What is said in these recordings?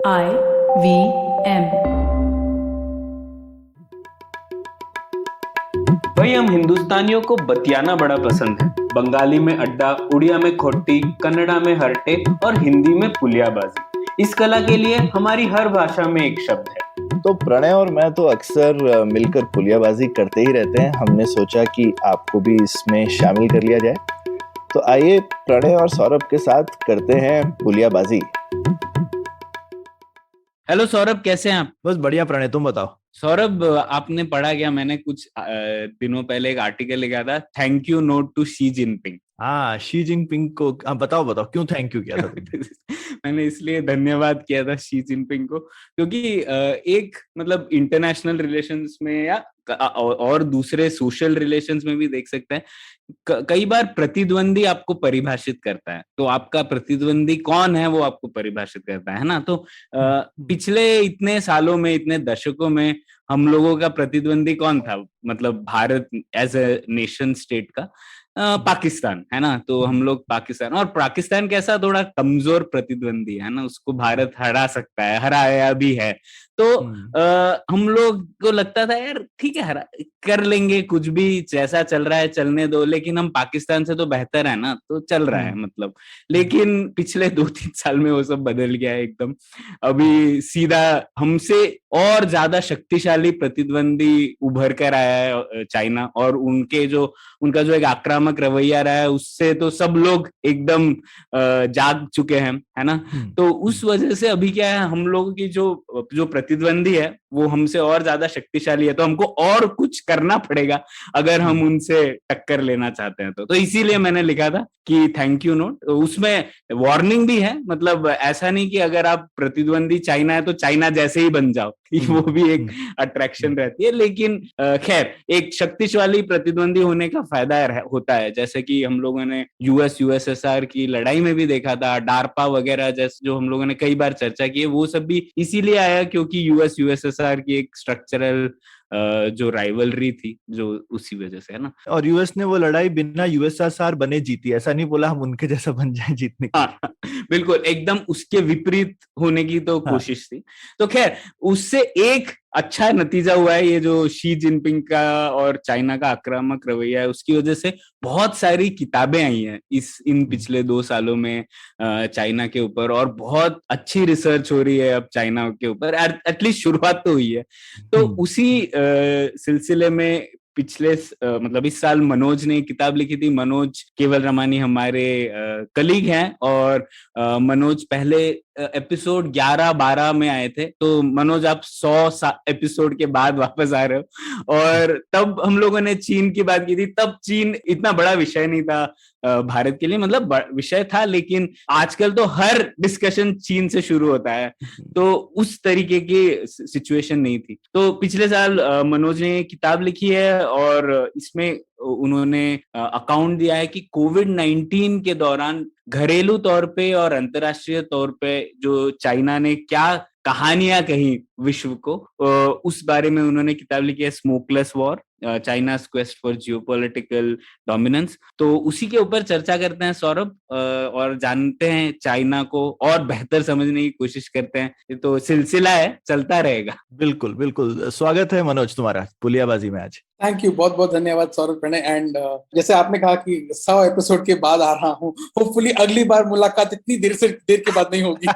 IVM। भाई हम हिंदुस्तानियों को बतियाना बड़ा पसंद है। बंगाली में अड्डा, उड़िया में खोटी, कन्नड़ा में हरटे और हिंदी में पुलियाबाजी। इस कला के लिए हमारी हर भाषा में एक शब्द है। तो प्रणय और मैं तो अक्सर मिलकर पुलियाबाजी करते ही रहते हैं। हमने सोचा कि आपको भी इसमें शामिल कर लिया जाए। तो आइए प्रणय और सौरभ के साथ करते हैं पुलियाबाजी। हेलो सौरभ, कैसे हैं आप? बस बढ़िया प्रणय, तुम बताओ। सौरभ, आपने पढ़ा क्या? मैंने कुछ दिनों पहले एक आर्टिकल लिखा था, thank you note to Xi Jinping. हाँ, शी जिनपिंग को बताओ क्यों थैंक यू किया था तुमने? मैंने इसलिए धन्यवाद किया था शी जिनपिंग को, क्योंकि एक मतलब इंटरनेशनल रिलेशंस में या और दूसरे सोशल रिलेशंस में भी देख सकते हैं, कई बार प्रतिद्वंदी आपको परिभाषित करता है। तो आपका प्रतिद्वंदी कौन है वो आपको परिभाषित करता है ना। तो पिछले इतने सालों में, इतने दशकों में हम लोगों का प्रतिद्वंदी कौन था? मतलब Bharat as a nation state का पाकिस्तान है ना। तो हम लोग पाकिस्तान, और पाकिस्तान कैसा थोड़ा कमजोर प्रतिद्वंदी है ना, उसको भारत हरा सकता है, हराया भी है। तो हम लोग को लगता था यार ठीक है, हरा कर लेंगे, कुछ भी जैसा चल रहा है चलने दो, लेकिन हम पाकिस्तान से तो बेहतर है ना, तो चल रहा है मतलब। लेकिन पिछले 2-3 साल में वो सब बदल गया है एकदम। अभी सीधा हमसे और ज्यादा शक्तिशाली प्रतिद्वंदी उभर कर आया है चाइना, और उनका जो एक आक्रामक रवैया रहा है उससे तो सब लोग एकदम जाग चुके हैं, है ना। तो उस वजह से अभी क्या है, हम लोगों की जो प्रतिद्वंदी है वो हमसे और ज्यादा शक्तिशाली है, तो हमको और कुछ करना पड़ेगा अगर हम उनसे टक्कर लेना चाहते हैं। तो इसीलिए मैंने लिखा था कि थैंक यू नोट। उसमें वार्निंग भी है, मतलब ऐसा नहीं कि अगर आप प्रतिद्वंदी चाइना है तो चाइना जैसे ही बन जाओ, वो भी एक अट्रैक्शन रहती है। लेकिन खैर, एक शक्तिशाली प्रतिद्वंदी होने का फायदा होता है, जैसे कि हम लोगों ने यूएसएसआर की लड़ाई में भी देखा था, डारपा वगैरह जैसे जो हम लोगों ने कई बार चर्चा की है, वो सब भी इसीलिए आया क्योंकि यूएसएसआर की एक स्ट्रक्चरल जो राइवलरी थी, जो उसी वजह से, है ना। और यूएस ने वो लड़ाई बिना यूएसएसआर बने जीती, ऐसा नहीं बोला हम उनके जैसा बन जाए जीतने की। हाँ, बिल्कुल एकदम उसके विपरीत होने की तो कोशिश थी। तो खैर, उससे एक अच्छा नतीजा हुआ है, ये जो शी जिनपिंग का और चाइना का आक्रामक रवैया है उसकी वजह से बहुत सारी किताबें आई हैं इन पिछले 2 सालों में चाइना के ऊपर, और बहुत अच्छी रिसर्च हो रही है अब चाइना के ऊपर। एटलीस्ट शुरुआत तो हुई है। तो उसी सिलसिले में पिछले मतलब इस साल मनोज ने किताब लिखी थी। मनोज केवल रमानी हमारे कलीग हैं, और मनोज पहले एपिसोड 11-12 में आए थे। तो मनोज, आप 100 एपिसोड के बाद वापस आ रहे हो, और तब हम लोगों ने चीन की बात की थी। तब चीन इतना बड़ा विषय नहीं था भारत के लिए, मतलब विषय था, लेकिन आजकल तो हर डिस्कशन चीन से शुरू होता है, तो उस तरीके की सिचुएशन नहीं थी। तो पिछले साल मनोज ने किताब लिखी है, और इसमें उन्होंने अकाउंट दिया है कि कोविड-19 के दौरान घरेलू तौर पे और अंतर्राष्ट्रीय तौर पे जो चाइना ने क्या कहानियां कही विश्व को, उस बारे में उन्होंने किताब लिखी है, smokeless war, चाइना's quest for geopolitical dominance. तो उसी के ऊपर चर्चा करते हैं सौरभ, और जानते हैं चाइना को और बेहतर समझने की कोशिश करते हैं। ये तो सिलसिला है, चलता रहेगा। बिल्कुल बिल्कुल, स्वागत है मनोज तुम्हारा पुलियाबाजी में आज। थैंक यू, बहुत बहुत धन्यवाद सौरभ प्रणय। एंड जैसे आपने कहा कि 100 एपिसोड के बाद आ रहा हूँ, होपफुली अगली बार मुलाकात इतनी देर के बाद नहीं होगी।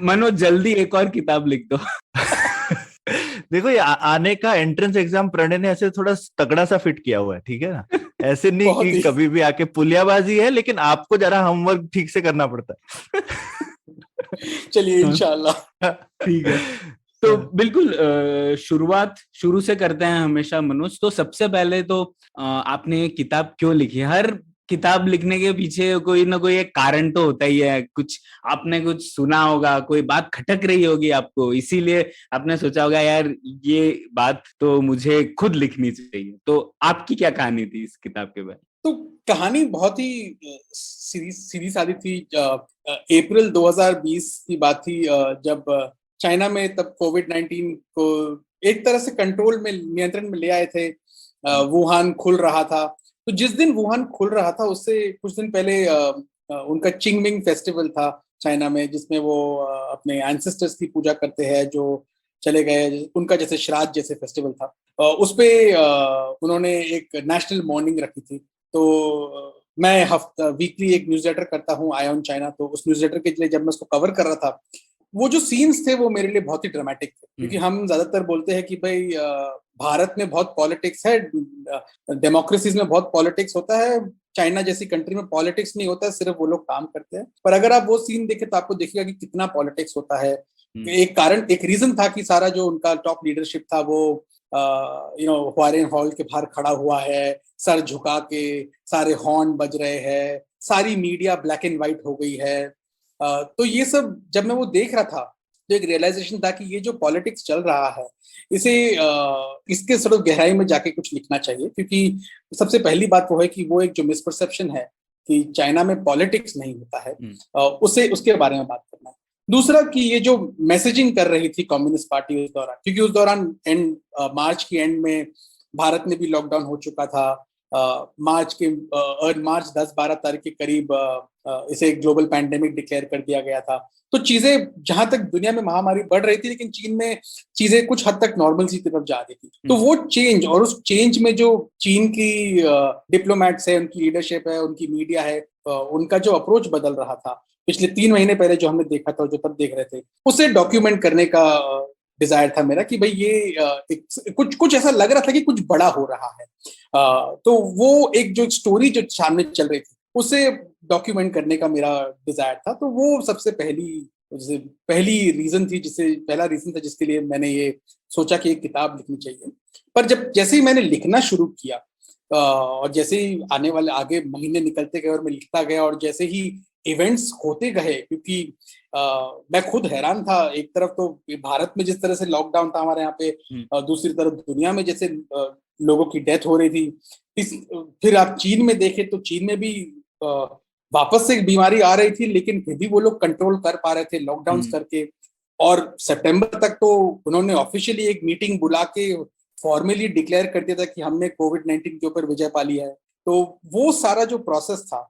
मनोज, जल्दी एक और किताब लिख दो। देखो, ये आने का एंट्रेंस एग्जाम प्रणय ने ऐसे थोड़ा तगड़ा सा फिट किया हुआ है, ठीक है ना। ऐसे नहीं कि कभी भी आके पुलियाबाजी है, लेकिन आपको जरा होमवर्क ठीक से करना पड़ता है। चलिए इंशाल्लाह। ठीक है, तो बिल्कुल शुरुआत शुरू से करते हैं हमेशा मनोज। तो सबसे पहले तो आपने किताब क्यों लिखी? हर किताब लिखने के पीछे कोई ना कोई एक कारण तो होता ही है, कुछ आपने कुछ सुना होगा, कोई बात खटक रही होगी आपको, इसीलिए आपने सोचा होगा यार ये बात तो मुझे खुद लिखनी चाहिए। तो आपकी क्या कहानी थी इस किताब के बारे? तो कहानी बहुत ही सीधी सादी थी। अप्रैल 2020 की बात थी, जब चाइना में तब कोविड-19 को एक तरह से कंट्रोल में, नियंत्रण में ले आए थे। वुहान खुल रहा था। तो जिस दिन वुहान खुल रहा था उससे कुछ दिन पहले उनका चिंगमिंग फेस्टिवल था, चाइना में, जिसमें वो अपने एंसेस्टर्स की पूजा करते हैं जो चले गए, उनका जैसे श्राद्ध जैसे फेस्टिवल था। उस पे उन्होंने एक नेशनल मॉर्निंग रखी थी। तो मैं वीकली एक न्यूज़लेटर करता हूँ, आई ऑन चाइना। तो उस न्यूज़लेटर के लिए जब मैं उसको कवर कर रहा था, वो जो सीन्स थे वो मेरे लिए बहुत ही ड्रामेटिक थे, क्योंकि हम ज्यादातर बोलते हैं कि भाई भारत में बहुत पॉलिटिक्स है, डेमोक्रेसीज में बहुत पॉलिटिक्स होता है, चाइना जैसी कंट्री में पॉलिटिक्स नहीं होता है, सिर्फ वो लोग काम करते हैं। पर अगर आप वो सीन देखें तो आपको दिखेगा कि कितना पॉलिटिक्स होता है। एक रीजन था कि सारा जो उनका टॉप लीडरशिप था वो हुआरेन हॉल के बाहर खड़ा हुआ है, सर झुका के, सारे हॉर्न बज रहे हैं, सारी मीडिया ब्लैक एंड व्हाइट हो गई है। तो ये सब जब मैं वो देख रहा था तो एक रियलाइजेशन था कि ये जो पॉलिटिक्स चल रहा है, इसके थोड़ा गहराई में जाके कुछ लिखना चाहिए, क्योंकि सबसे पहली बात वो है कि वो एक जो मिसपरसेप्शन है कि चाइना में पॉलिटिक्स नहीं होता है, उसके बारे में बात करना है। दूसरा कि ये जो मैसेजिंग कर रही थी कम्युनिस्ट पार्टी उस दौरान, क्योंकि उस दौरान मार्च की एंड में भारत में भी लॉकडाउन हो चुका था। मार्च 10-12 तारीख के करीब इसे एक ग्लोबल पैंडेमिक डिक्लेयर कर दिया गया था। तो चीजें जहां तक दुनिया में महामारी बढ़ रही थी, लेकिन चीन में चीजें कुछ हद तक नॉर्मल सी तरफ जा रही थी। तो वो चेंज, और उस चेंज में जो चीन की डिप्लोमेट्स है, उनकी लीडरशिप है, उनकी मीडिया है, उनका जो अप्रोच बदल रहा था पिछले 3 महीने पहले जो हमने देखा था, जो तब देख रहे थे, उसे डॉक्यूमेंट करने का डिजायर था मेरा कि भाई ये कुछ ऐसा लग रहा था कि कुछ बड़ा हो रहा है। तो वो एक जो स्टोरी जो सामने चल रही थी उसे डॉक्यूमेंट करने का मेरा डिजायर था। तो वो सबसे पहला रीजन था जिसके लिए मैंने ये सोचा कि एक किताब लिखनी चाहिए। पर जैसे ही मैंने लिखना शुरू किया और जैसे ही आगे महीने निकलते गए और मैं लिखता गया, और जैसे ही इवेंट्स होते गए, क्योंकि मैं खुद हैरान था। एक तरफ तो भारत में जिस तरह से लॉकडाउन था हमारे यहाँ पे, दूसरी तरफ दुनिया में जैसे लोगों की डेथ हो रही थी। फिर आप चीन में देखें तो चीन में भी वापस से एक बीमारी आ रही थी, लेकिन फिर भी वो लोग कंट्रोल कर पा रहे थे लॉकडाउन करके। और सितंबर तक तो उन्होंने ऑफिशियली एक मीटिंग बुला के फॉर्मली डिक्लेयर कर दिया था कि हमने कोविड-19 के ऊपर विजय पा लिया है। तो वो सारा जो प्रोसेस था,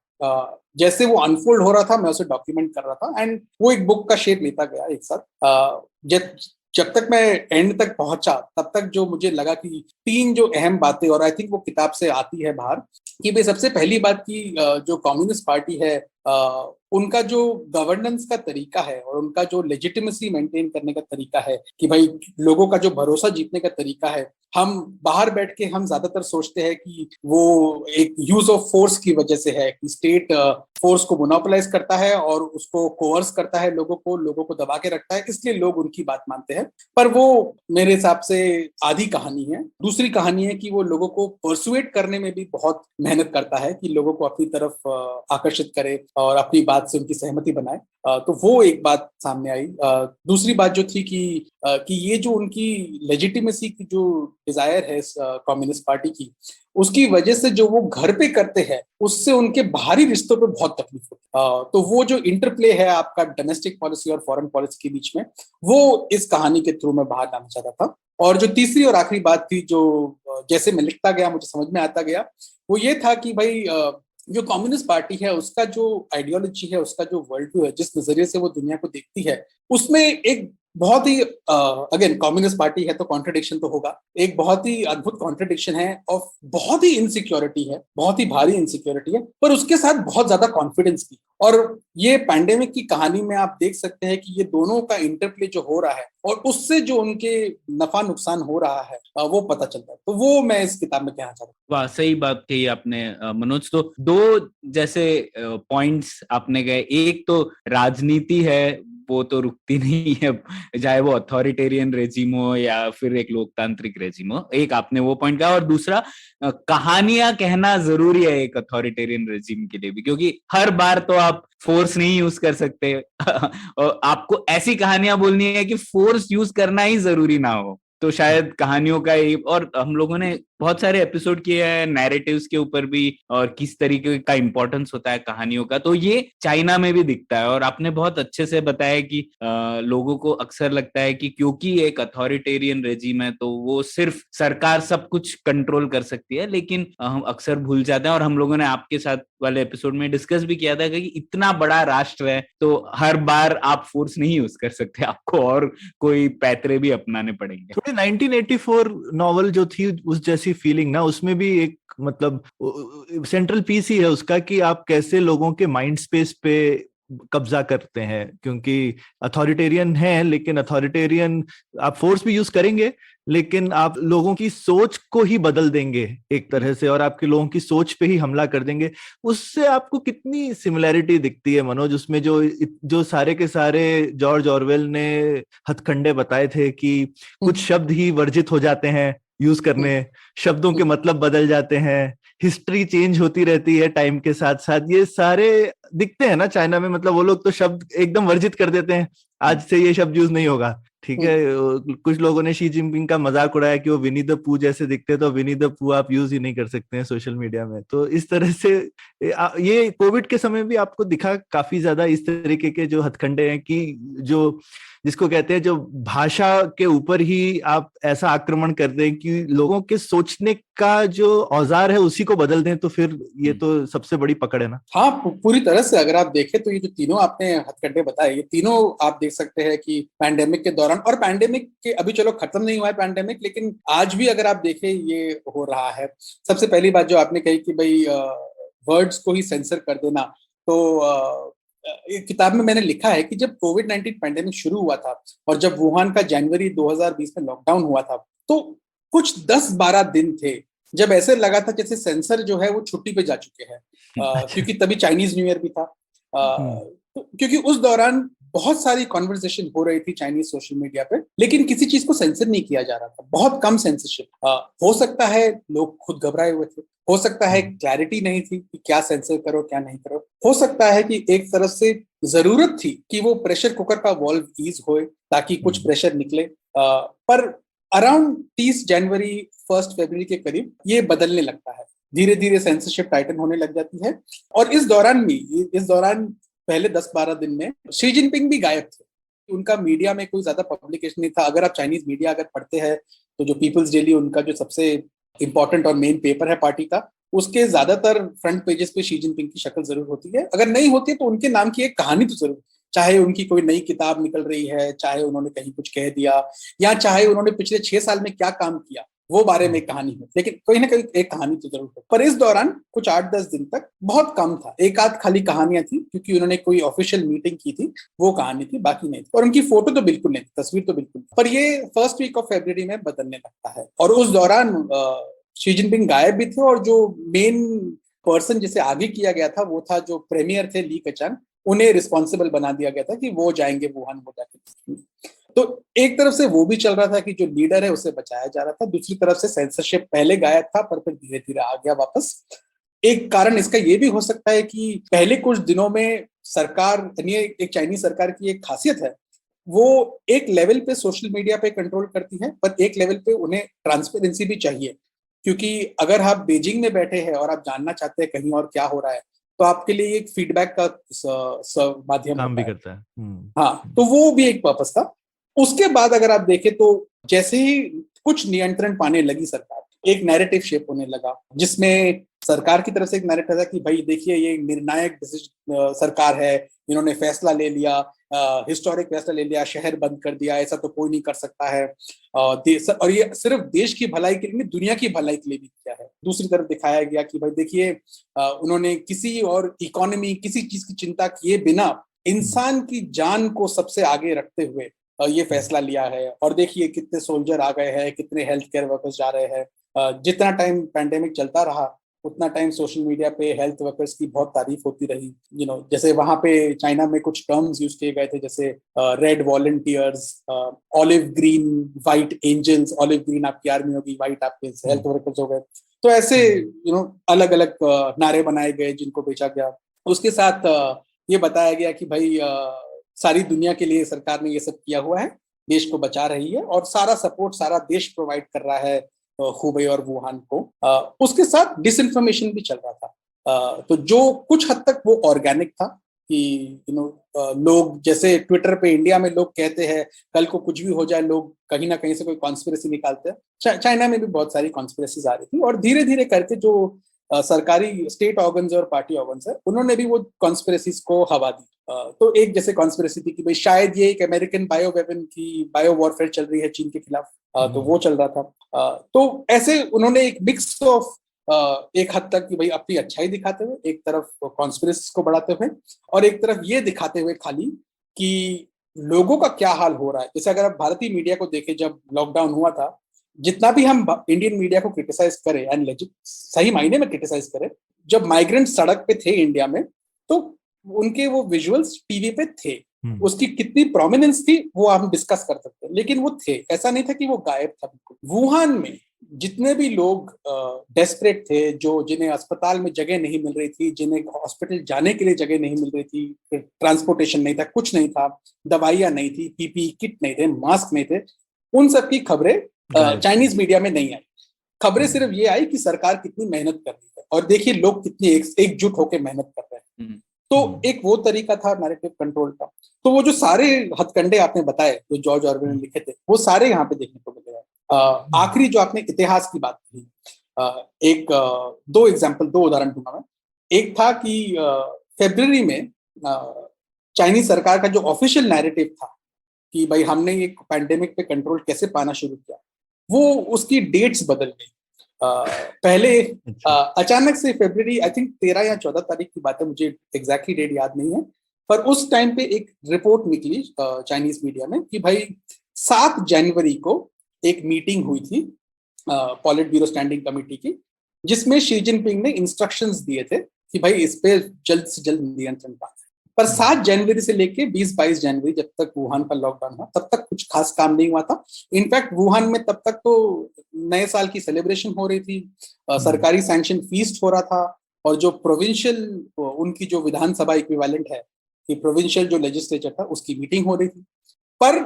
जैसे वो अनफोल्ड हो रहा था, मैं उसे डॉक्यूमेंट कर रहा था, एंड वो एक बुक का शेप लेता गया एक साथ। जब तक मैं एंड तक पहुंचा, तब तक जो मुझे लगा कि 3 जो अहम बातें, और आई थिंक वो किताब से आती है बाहर, कि भाई सबसे पहली बात की जो कम्युनिस्ट पार्टी है, उनका जो गवर्नेंस का तरीका है और उनका जो लेजिटिमेसी मेंटेन करने का तरीका है, कि भाई लोगों का जो भरोसा जीतने का तरीका है, हम बाहर बैठ के हम ज्यादातर सोचते हैं कि वो एक यूज ऑफ फोर्स की वजह से है, कि स्टेट फोर्स को मोनोपोलाइज करता है और उसको कोवर्स करता है, लोगों को दबा के रखता है, इसलिए लोग उनकी बात मानते हैं। पर वो मेरे हिसाब से आधी कहानी है। दूसरी कहानी है कि वो लोगों को परसुएट करने में भी बहुत मेहनत करता है, कि लोगों को अपनी तरफ आकर्षित करे और अपनी बात से उनकी सहमति बनाए। तो वो एक बात सामने आई। दूसरी बात जो थी कि ये जो उनकी लेजिटिमेसी की जो डिजायर है कम्युनिस्ट पार्टी की, उसकी वजह से जो वो घर पे करते हैं उससे उनके बाहरी रिश्तों पे बहुत तकलीफ होती है। तो वो जो इंटरप्ले है आपका डोमेस्टिक पॉलिसी और फॉरेन पॉलिसी के बीच में, वो इस कहानी के थ्रू मैं बाहर लाना चाहता था। और जो तीसरी और आखिरी बात थी, जो जैसे मैं लिखता गया मुझे समझ में आता गया, वो ये था कि भाई जो कम्युनिस्ट पार्टी है उसका जो आइडियोलॉजी है, उसका जो वर्ल्ड व्यू है, जिस नजरिए से वो दुनिया को देखती है, उसमें एक बहुत ही अगेन कम्युनिस्ट पार्टी है तो कॉन्ट्रडिक्शन तो होगा, एक बहुत ही अद्भुत कॉन्ट्रडिक्शन है ऑफ बहुत ही इनसिक्योरिटी है, बहुत ही भारी इनसिक्योरिटी है, पर उसके साथ बहुत ज्यादा कॉन्फिडेंस भी। और ये पैंडेमिक की कहानी में आप देख सकते हैं कि ये दोनों का इंटरप्ले जो हो रहा है और उससे जो उनके नफा नुकसान हो रहा है वो पता चलता है। तो वो मैं इस किताब में कहना चाहता हूँ। वाह, सही बात कही आपने मनोज। तो 2 जैसे पॉइंट्स आपने गए, एक तो राजनीति है, वो तो रुकती नहीं है, चाहे वो अथॉरिटेरियन रेजिम हो या फिर एक लोकतांत्रिक रेजिम हो, एक आपने वो पॉइंट कहा। और दूसरा, कहानियां कहना जरूरी है एक अथॉरिटेरियन रेजिम के लिए भी, क्योंकि हर बार तो आप फोर्स नहीं यूज कर सकते और आपको ऐसी कहानियां बोलनी है कि फोर्स यूज करना ही जरूरी ना हो। तो शायद कहानियों का और हम लोगों ने बहुत सारे एपिसोड किए हैं नैरेटिव्स के ऊपर भी, और किस तरीके का इंपॉर्टेंस होता है कहानियों का, तो ये चाइना में भी दिखता है। और आपने बहुत अच्छे से बताया कि लोगों को अक्सर लगता है कि क्योंकि एक अथॉरिटेरियन रेजिम है तो वो सिर्फ सरकार सब कुछ कंट्रोल कर सकती है, लेकिन हम अक्सर भूल जाते हैं। और हम लोगों ने आपके साथ वाले एपिसोड में डिस्कस भी किया था कि इतना बड़ा राष्ट्र है तो हर बार आप फोर्स नहीं यूज कर सकते, आपको और कोई पैतरे भी अपनाने पड़ेंगे। थोड़ी 1984 नॉवल जो थी उस जैसी फीलिंग ना, उसमें भी एक मतलब सेंट्रल पीस ही है उसका कि आप कैसे लोगों के माइंड स्पेस पे कब्जा करते हैं, क्योंकि अथॉरिटेरियन है, लेकिन अथॉरिटेरियन आप फोर्स भी यूज करेंगे लेकिन आप लोगों की सोच को ही बदल देंगे एक तरह से, और आपके लोगों की सोच पे ही हमला कर देंगे। उससे आपको कितनी सिमिलैरिटी दिखती है मनोज, उसमें जो सारे के सारे जॉर्ज ऑरवेल ने हथकंडे बताए थे कि कुछ शब्द ही वर्जित हो जाते हैं यूज करने, शब्दों के मतलब बदल जाते हैं, हिस्ट्री चेंज होती रहती है टाइम के साथ साथ, ये सारे दिखते हैं ना चाइना में। मतलब वो लोग तो शब्द एकदम वर्जित कर देते हैं, आज से ये शब्द यूज नहीं होगा, ठीक है। कुछ लोगों ने शी जिनपिंग का मजाक उड़ाया कि वो विनी द पू जैसे दिखते हैं, तो विनी द पू आप यूज ही नहीं कर सकते हैं सोशल मीडिया में। तो इस तरह से ये कोविड के समय भी आपको दिखा काफी ज्यादा इस तरीके के जो हथकंडे हैं कि जो जिसको कहते हैं जो भाषा के ऊपर ही आप ऐसा आक्रमण कर दें कि लोगों के सोचने का जो औजार है उसी को बदल दें, तो फिर ये तो सबसे बड़ी पकड़ है ना। हाँ, पूरी तरह से अगर आप देखें तो ये जो तीनों आपने हथकंडे बताए, ये तीनों आप देख सकते हैं कि पैंडेमिक के दौरान, और पैंडेमिक के अभी चलो खत्म नहीं हुआ है पैंडेमिक, लेकिन आज भी अगर आप देखें ये हो रहा है। सबसे पहली बात जो आपने कही कि भाई वर्ड्स को ही सेंसर कर देना, तो किताब में मैंने लिखा है कि जब कोविड-19 पैंडेमिक शुरू हुआ था और जब वुहान का जनवरी 2020 में लॉकडाउन हुआ था, तो कुछ 10-12 दिन थे जब ऐसे लगा था जैसे सेंसर जो है वो छुट्टी पे जा चुके हैं, क्योंकि तभी चाइनीज न्यू ईयर भी था। क्योंकि उस दौरान बहुत सारी कॉन्वर्सेशन हो रही थी चाइनीज सोशल मीडिया पे, लेकिन किसी चीज को सेंसर नहीं किया जा रहा था, बहुत कम सेंसरशिप। हो सकता है लोग खुद घबराए हुए थे, हो सकता है क्लैरिटी नहीं थी कि क्या सेंसर करो क्या नहीं करो, हो सकता है कि एक तरफ से जरूरत थी कि वो प्रेशर कुकर का वॉल्व ईज होए ताकि कुछ प्रेशर निकले, पर अराउंड 30 जनवरी 1 फरवरी के करीब ये बदलने लगता है, धीरे धीरे सेंसरशिप टाइटन होने लग जाती है। और इस दौरान पहले 10-12 दिन में शी जिनपिंग भी गायब थे, उनका मीडिया में कोई ज्यादा पब्लिकेशन नहीं था। अगर आप चाइनीज मीडिया अगर पढ़ते हैं तो जो पीपल्स डेली, उनका जो सबसे इंपॉर्टेंट और मेन पेपर है पार्टी का, उसके ज्यादातर फ्रंट पेजेस पे शी जिनपिंग की शक्ल जरूर होती है, अगर नहीं होती तो उनके नाम की एक कहानी तो जरूर, चाहे उनकी कोई नई किताब निकल रही है, चाहे उन्होंने कहीं कुछ कह दिया, या चाहे उन्होंने पिछले 6 साल में क्या काम किया वो बारे में कहानी हो, लेकिन कोई ना कोई एक कहानी तो जरूर हो। पर इस दौरान कुछ 8-10 दिन तक बहुत कम था, एक आध खाली कहानियां थी क्योंकि उन्होंने कोई ऑफिशियल मीटिंग की थी, वो कहानी थी, बाकी नहीं थी। और उनकी फोटो तो बिल्कुल नहीं थी, तस्वीर तो बिल्कुल नहीं। पर ये फर्स्ट वीक ऑफ फरवरी में बदलने लगता है, और उस दौरान शी जिनपिंग गायब भी थे, और जो मेन पर्सन जिसे आगे किया गया था वो था जो प्रीमियर थे ली केचान, उन्हें रिस्पॉन्सिबल बना दिया गया था कि वो जाएंगे वुहान, वो जाके। तो एक तरफ से वो भी चल रहा था कि जो लीडर है उसे बचाया जा रहा था, दूसरी तरफ से सेंसरशिप पहले गायब था पर फिर धीरे धीरे आ गया वापस। एक कारण इसका ये भी हो सकता है कि पहले कुछ दिनों में सरकार, यानी एक चाइनीज सरकार की एक खासियत है, वो एक लेवल पे सोशल मीडिया पे कंट्रोल करती है, पर एक लेवल पे उन्हें ट्रांसपेरेंसी भी चाहिए, क्योंकि अगर आप बीजिंग में बैठे हैं और आप जानना चाहते हैं कहीं और क्या हो रहा है, तो आपके लिए एक फीडबैक का माध्यम काम भी करता है। हाँ, तो वो भी एक पर्पस था। उसके बाद अगर आप देखें तो जैसे ही कुछ नियंत्रण पाने लगी सरकार, एक नैरेटिव शेप होने लगा, जिसमें सरकार की तरफ से एक नैरेटिव था कि भाई देखिए ये निर्णायक सरकार है, इन्होंने फैसला ले लिया, हिस्टोरिक फैसला ले लिया, शहर बंद कर दिया, ऐसा तो कोई नहीं कर सकता है, और ये सिर्फ देश की भलाई के लिए नहीं, दुनिया की भलाई के लिए भी किया है। दूसरी तरफ दिखाया गया कि भाई देखिए उन्होंने किसी और इकोनॉमी, किसी चीज की चिंता किए बिना इंसान की जान को सबसे आगे रखते हुए ये फैसला लिया है। और देखिए कितने सोल्जर आ गए हैं, कितने हेल्थ केयर वर्कर्स जा रहे हैं। जितना टाइम पैंडेमिक चलता रहा उतना टाइम सोशल मीडिया पे हेल्थ वर्कर्स की बहुत तारीफ होती रही। जैसे वहां पे चाइना में कुछ टर्म्स यूज किए गए थे, जैसे red volunteers, olive green, white angels. Olive green आपकी आर्मी होगी, व्हाइट आपके हेल्थ वर्कर्स हो गए। तो ऐसे अलग अलग नारे बनाए गए जिनको बेचा गया। उसके साथ ये बताया गया कि भाई सारी दुनिया के लिए सरकार ने ये सब किया हुआ है, देश को बचा रही है, और सारा सपोर्ट सारा देश प्रोवाइड कर रहा है हुबई और वुहान को, उसके साथ डिसइंफॉर्मेशन भी चल रहा था। तो जो कुछ हद तक वो ऑर्गेनिक था कि लोग जैसे ट्विटर पे इंडिया में लोग कहते हैं कल को कुछ भी हो जाए, लोग कहीं ना कहीं से कोई कॉन्स्पिरेसी निकालते हैं। चाइना में भी बहुत सारी कॉन्स्पिरेसीज आ रही थी और धीरे धीरे करके जो सरकारी स्टेट ऑर्गन्स और पार्टी ऑर्गन्स है उन्होंने भी वो कॉन्स्पिरेसीज को हवा दी। तो एक जैसे कॉन्स्पिरेसी थी कि भाई शायद ये एक अमेरिकन बायो वेपन की बायो वॉरफेयर चल रही है चीन के खिलाफ, तो वो चल रहा था। तो ऐसे उन्होंने एक मिक्स ऑफ एक हद तक कि भाई अपनी अच्छाई दिखाते हुए एक तरफ कॉन्स्पिरेसीज को बढ़ाते हुए और एक तरफ ये दिखाते हुए खाली कि लोगों का क्या हाल हो रहा है। जैसे अगर आप भारतीय मीडिया को देखें, जब लॉकडाउन हुआ था, जितना भी हम इंडियन मीडिया को क्रिटिसाइज करें एंड सही मायने में क्रिटिसाइज करें, जब माइग्रेंट सड़क पे थे इंडिया में तो उनके वो विजुअल्स टीवी पे थे, उसकी कितनी प्रोमिनेंस थी वो हम डिस्कस कर सकते हैं, लेकिन वो थे, ऐसा नहीं था कि वो गायब था बिल्कुल। वुहान में जितने भी लोग डेस्परेट थे, जो जिन्हें अस्पताल में जगह नहीं मिल रही थी, जिन्हें हॉस्पिटल जाने के लिए जगह नहीं मिल रही थी, ट्रांसपोर्टेशन नहीं था, कुछ नहीं था, दवाइयां नहीं थी, पीपीई किट नहीं थे, मास्क नहीं थे, उन सब की खबरें चाइनीज मीडिया में नहीं आई। खबरें सिर्फ ये आई कि सरकार कितनी मेहनत कर रही है और देखिए लोग कितनी एकजुट होकर मेहनत कर रहे हैं। तो एक वो तरीका था नैरेटिव कंट्रोल का। तो वो जो सारे हथकंडे आपने बताए जो जॉर्ज ऑरवेल ने लिखे थे, वो सारे यहाँ पे देखने को मिले हैं। आखिरी जो आपने इतिहास की बात की, दो उदाहरण दूंगा मैं। एक था कि फरवरी में चाइनीज सरकार का जो ऑफिशियल नैरेटिव था कि भाई हमने ये पैंडेमिक पे कंट्रोल कैसे पाना शुरू किया, वो उसकी डेट्स बदल गई। पहले अचानक से फरवरी आई थिंक 13 या 14 तारीख की बात है, मुझे एग्जैक्टली डेट याद नहीं है, पर उस टाइम पे एक रिपोर्ट निकली चाइनीज मीडिया में कि भाई 7 जनवरी को एक मीटिंग हुई थी पॉलिट ब्यूरो स्टैंडिंग कमेटी की, जिसमें शी जिनपिंग ने इंस्ट्रक्शंस दिए थे कि भाई इस पे जल्द से जल्द नियंत्रण पाना। पर 7 जनवरी से लेके 20-22 जनवरी जब तक वुहान का लॉकडाउन हुआ तब तक कुछ खास काम नहीं हुआ था। इनफैक्ट वुहान में तब तक तो नए साल की सेलिब्रेशन हो रही थी, सरकारी सैंक्शन फीस्ट हो रहा था, और जो प्रोविंशियल उनकी जो विधानसभा इक्विवेलेंट है कि प्रोविंशियल जो लेजिस्लेचर था उसकी मीटिंग हो रही थी। पर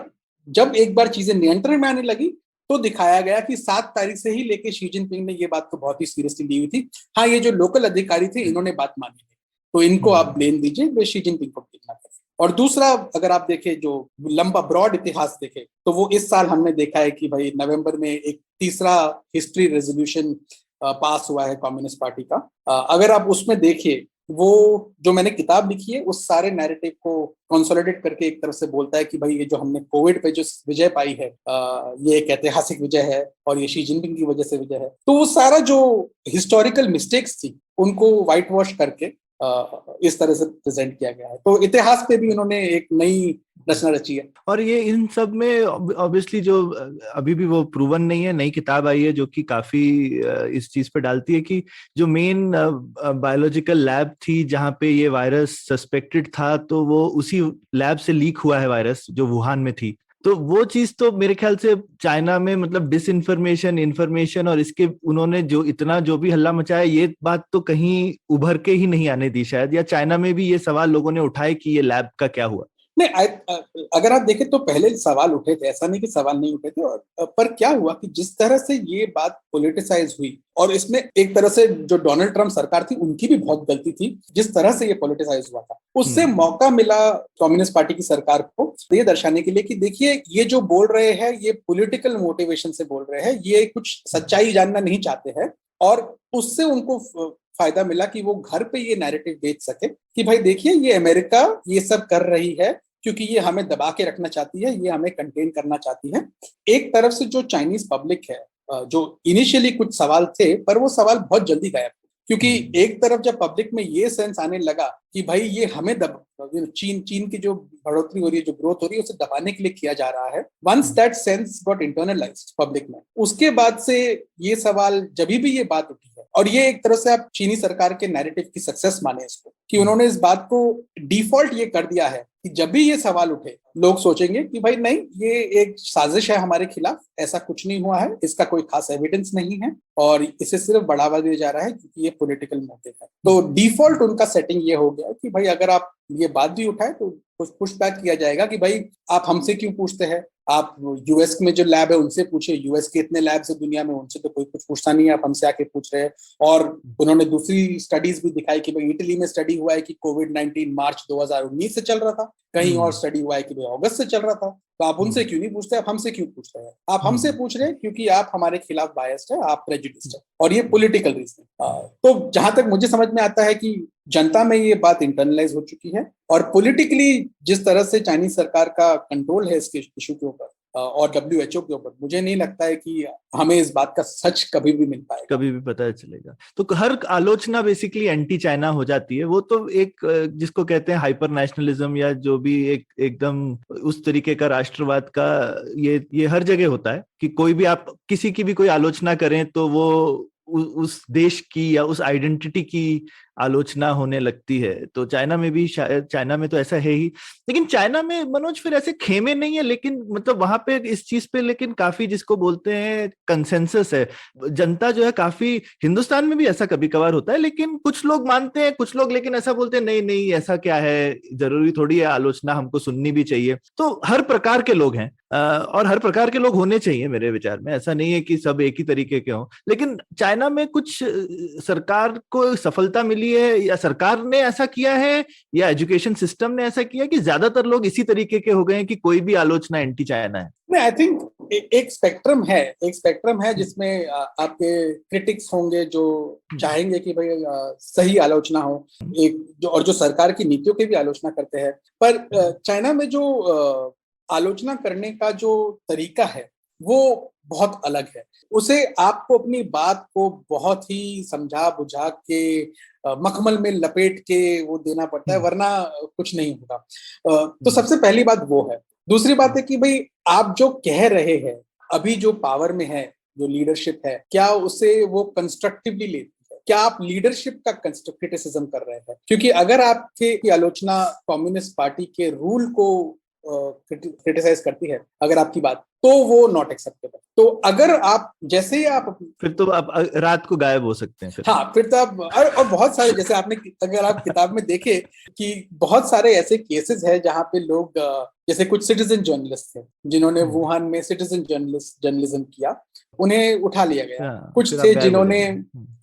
जब एक बार चीजें नियंत्रण में आने लगी तो दिखाया गया कि 7 तारीख से ही लेके शी जिनपिंग ने ये बात तो बहुत ही सीरियसली ली हुई थी। हाँ, ये जो लोकल अधिकारी थे इन्होंने बात मानी थी, तो इनको आप ब्लेम दीजिए, वे शी जिनपिंग को ब्लेम ना करें। और दूसरा, अगर आप देखें जो लंबा ब्रॉड इतिहास देखें तो वो इस साल हमने देखा है कि भाई नवंबर में एक तीसरा हिस्ट्री रेजोल्यूशन पास हुआ है कम्युनिस्ट पार्टी का। अगर आप उसमें देखिए, वो जो मैंने किताब लिखी है उस सारे नैरेटिव को कंसोलिडेट करके एक तरफ से बोलता है कि भाई ये जो हमने कोविड पे जो विजय पाई है ये एक ऐतिहासिक विजय है और ये शी जिनपिंग की वजह से विजय है। तो वो सारा जो हिस्टोरिकल मिस्टेक्स थी उनको व्हाइट वॉश करके इस तरह से प्रेजेंट किया गया है। तो इतिहास पे भी उन्होंने एक नई रचना रची है। और ये इन सब में ऑब्वियसली जो अभी भी वो प्रूवन नहीं है, नई किताब आई है जो कि काफी इस चीज पे डालती है कि जो मेन बायोलॉजिकल लैब थी जहां पे ये वायरस सस्पेक्टेड था, तो वो उसी लैब से लीक हुआ है वायरस जो वुहान में थी। तो वो चीज तो मेरे ख्याल से चाइना में मतलब डिसइंफॉर्मेशन, इंफॉर्मेशन और इसके उन्होंने जो इतना जो भी हल्ला मचाया, ये बात तो कहीं उभर के ही नहीं आने दी शायद, या चाइना में भी ये सवाल लोगों ने उठाए कि ये लैब का क्या हुआ। नहीं, अगर आप देखें तो पहले सवाल उठे थे, ऐसा नहीं कि सवाल नहीं उठे थे। और पर क्या हुआ कि जिस तरह से ये बात पॉलिटिसाइज हुई, और इसमें एक तरह से जो डोनाल्ड ट्रम्प सरकार थी उनकी भी बहुत गलती थी, जिस तरह से ये पॉलिटिसाइज हुआ था, उससे मौका मिला कम्युनिस्ट पार्टी की सरकार को ये दर्शाने के लिए कि देखिए ये जो बोल रहे हैं ये पॉलिटिकल मोटिवेशन से बोल रहे हैं, ये कुछ सच्चाई जानना नहीं चाहते हैं। और उससे उनको फायदा मिला कि वो घर पे ये नैरेटिव बेच सके कि भाई देखिए ये अमेरिका ये सब कर रही है क्योंकि ये हमें दबा के रखना चाहती है, ये हमें कंटेन करना चाहती है। एक तरफ से जो चाइनीज पब्लिक है, जो इनिशियली कुछ सवाल थे पर वो सवाल बहुत जल्दी गायब, क्योंकि एक तरफ जब पब्लिक में ये सेंस आने लगा कि भाई ये हमें चीन की जो बढ़ोतरी हो रही है, जो ग्रोथ हो रही है, उसे दबाने के लिए किया जा रहा है। Once that sense got internalised public में, उसके बाद से ये सवाल जब भी ये बात उठी है, और ये एक तरह से आप चीनी सरकार के नैरेटिव की सक्सेस माने इसको, कि उन्होंने इस बात को डिफॉल्ट ये कर दिया है कि जब भी ये सवाल उठे लोग सोचेंगे कि भाई नहीं, ये एक साजिश है हमारे खिलाफ, ऐसा कुछ नहीं हुआ है, इसका कोई खास एविडेंस नहीं है और इसे सिर्फ बढ़ावा दिया जा रहा है क्योंकि ये पॉलिटिकल मोटिव है। तो डिफॉल्ट उनका सेटिंग ये हो गया कि भाई अगर आप ये बात भी उठाए तो कुछ पुश बैक किया जाएगा कि भाई आप हमसे क्यों पूछते हैं, आप यूएस में जो लैब है उनसे पूछे, यूएस के इतने लैब्स है दुनिया में, उनसे तो कोई कुछ पूछता नहीं है, आप हमसे आके पूछ रहे हैं। और उन्होंने दूसरी स्टडीज भी दिखाई कि भाई इटली में स्टडी हुआ है कि कोविड-19 मार्च 2019 से चल रहा था, कहीं और स्टडी हुआ है कि भाई अगस्त से चल रहा था। तो आप उनसे क्यों नहीं पूछते, आप हमसे क्यों पूछ रहे हैं? आप हमसे पूछ रहे हैं क्योंकि आप हमारे खिलाफ बायस्ड है, आप प्रेजुडिस्ड है, और ये पॉलिटिकल रीजन। तो जहां तक मुझे समझ में आता है कि जनता में ये बात इंटरनलाइज हो चुकी है, और पॉलिटिकली जिस तरह से चाइनीज सरकार का कंट्रोल है इसके इशू के ऊपर और डब्ल्यूएचओ के ऊपर, मुझे नहीं लगता है कि हमें इस बात का सच कभी भी मिल पाएगा, कभी भी पता चलेगा। तो हर आलोचना बेसिकली एंटी चाइना हो जाती है। वो तो एक जिसको कहते हैं हाइपर नेशनलिज्म, या जो भी एक एकदम उस तरीके का राष्ट्रवाद का, ये हर जगह होता है कि कोई भी आप किसी की भी कोई आलोचना करें तो वो उस देश की या उस आइडेंटिटी की आलोचना होने लगती है। तो चाइना में भी, शायद चाइना में तो ऐसा है ही। लेकिन चाइना में मनोज फिर ऐसे खेमे नहीं है, लेकिन मतलब वहां पे इस चीज पे लेकिन काफी जिसको बोलते हैं कंसेंसस है। जनता जो है काफी, हिंदुस्तान में भी ऐसा कभी कभार होता है, लेकिन कुछ लोग मानते हैं, कुछ लोग लेकिन ऐसा बोलते हैं नहीं नहीं ऐसा क्या है, जरूरी थोड़ी है, आलोचना हमको सुननी भी चाहिए। तो हर प्रकार के लोग हैं और हर प्रकार के लोग होने चाहिए मेरे विचार में। ऐसा नहीं है कि सब एक ही तरीके के हों। लेकिन चाइना में कुछ सरकार को सफलता मिली है, या सरकार ने ऐसा किया है, या एजुकेशन सिस्टम ने ऐसा किया कि ज्यादातर लोग इसी तरीके के हो गए हैं कि कोई भी आलोचना एंटी चाइना है। नहीं, आई थिंक एक स्पेक्ट्रम है जिसमें आपके क्रिटिक्स होंगे जो चाहेंगे कि भाई सही आलोचना हो, एक जो सरकार की नीतियों की भी आलोचना करते हैं। पर चाइना में जो आलोचना करने का जो तरीका है वो बहुत अलग है। उसे आपको अपनी बात को बहुत ही समझा बुझा के मखमल में लपेट के वो देना पड़ता है, वरना कुछ नहीं होगा। तो सबसे पहली बात वो है। दूसरी बात है कि भाई आप जो कह रहे हैं, अभी जो पावर में है, जो लीडरशिप है, क्या उसे वो कंस्ट्रक्टिवली लेती है? क्या आप लीडरशिप का क्रिटिसिज्म कर रहे हैं? क्योंकि अगर आपकी आलोचना कम्युनिस्ट पार्टी के रूल को क्रिटिसाइज करती है अगर आपकी बात, तो वो नॉट एक्सेप्टेबल। तो अगर आप जैसे ही आप फिर तो आप रात को गायब हो सकते हैं फिर। हाँ, फिर तो आप और बहुत सारे, जैसे आपने, अगर आप किताब में देखे कि बहुत सारे ऐसे केसेस हैं जहाँ पे लोग, जैसे कुछ सिटीजन जर्नलिस्ट थे जिन्होंने वुहान में सिटीजन जर्नलिज्म किया, उन्हें उठा लिया गया। कुछ थे जिन्होंने,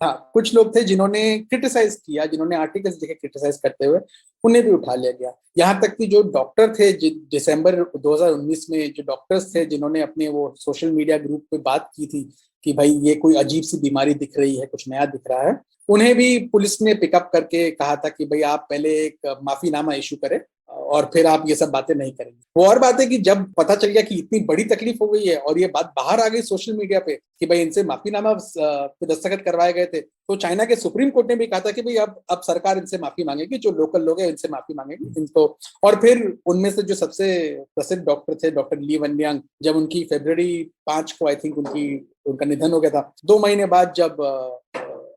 हाँ, कुछ लोग थे जिन्होंने क्रिटिसाइज किया, जिन्होंने आर्टिकल्स लिखे क्रिटिसाइज करते हुए, उन्हें भी उठा लिया गया। यहाँ तक कि जो डॉक्टर थे, दिसंबर 2019 में जो डॉक्टर्स थे जिन्होंने अपने वो सोशल मीडिया ग्रुप पे बात की थी कि भाई ये कोई अजीब सी बीमारी दिख रही है, कुछ नया दिख रहा है, उन्हें भी पुलिस ने पिकअप करके कहा था कि भाई आप पहले एक माफीनामा इशू करें और फिर आप ये सब बातें नहीं करेंगे। वो और बात है कि जब पता चल गया कि इतनी बड़ी तकलीफ हो गई है और ये बात बाहर आ गई सोशल मीडिया पे कि भाई इनसे माफीनामा पे दस्तखत करवाए गए थे, तो चाइना के सुप्रीम कोर्ट ने भी कहा था कि भाई अब सरकार इनसे माफी मांगेगी, जो लोकल लोग हैं इनसे माफी मांगेगी इनको। और फिर उनमें से जो सबसे प्रसिद्ध डॉक्टर थे, डॉक्टर ली वनयांग, जब उनकी फरवरी 5 को आई थिंक उनका निधन हो गया था, 2 महीने बाद जब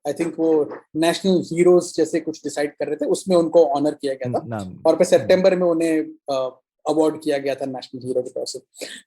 आई थिंक वो नेशनल हीरोज जैसे कुछ डिसाइड कर रहे थे, उसमें उनको ऑनर किया गया था और फिर सितंबर में उन्हें अवार्ड किया गया था नेशनल हीरो की तरफ से।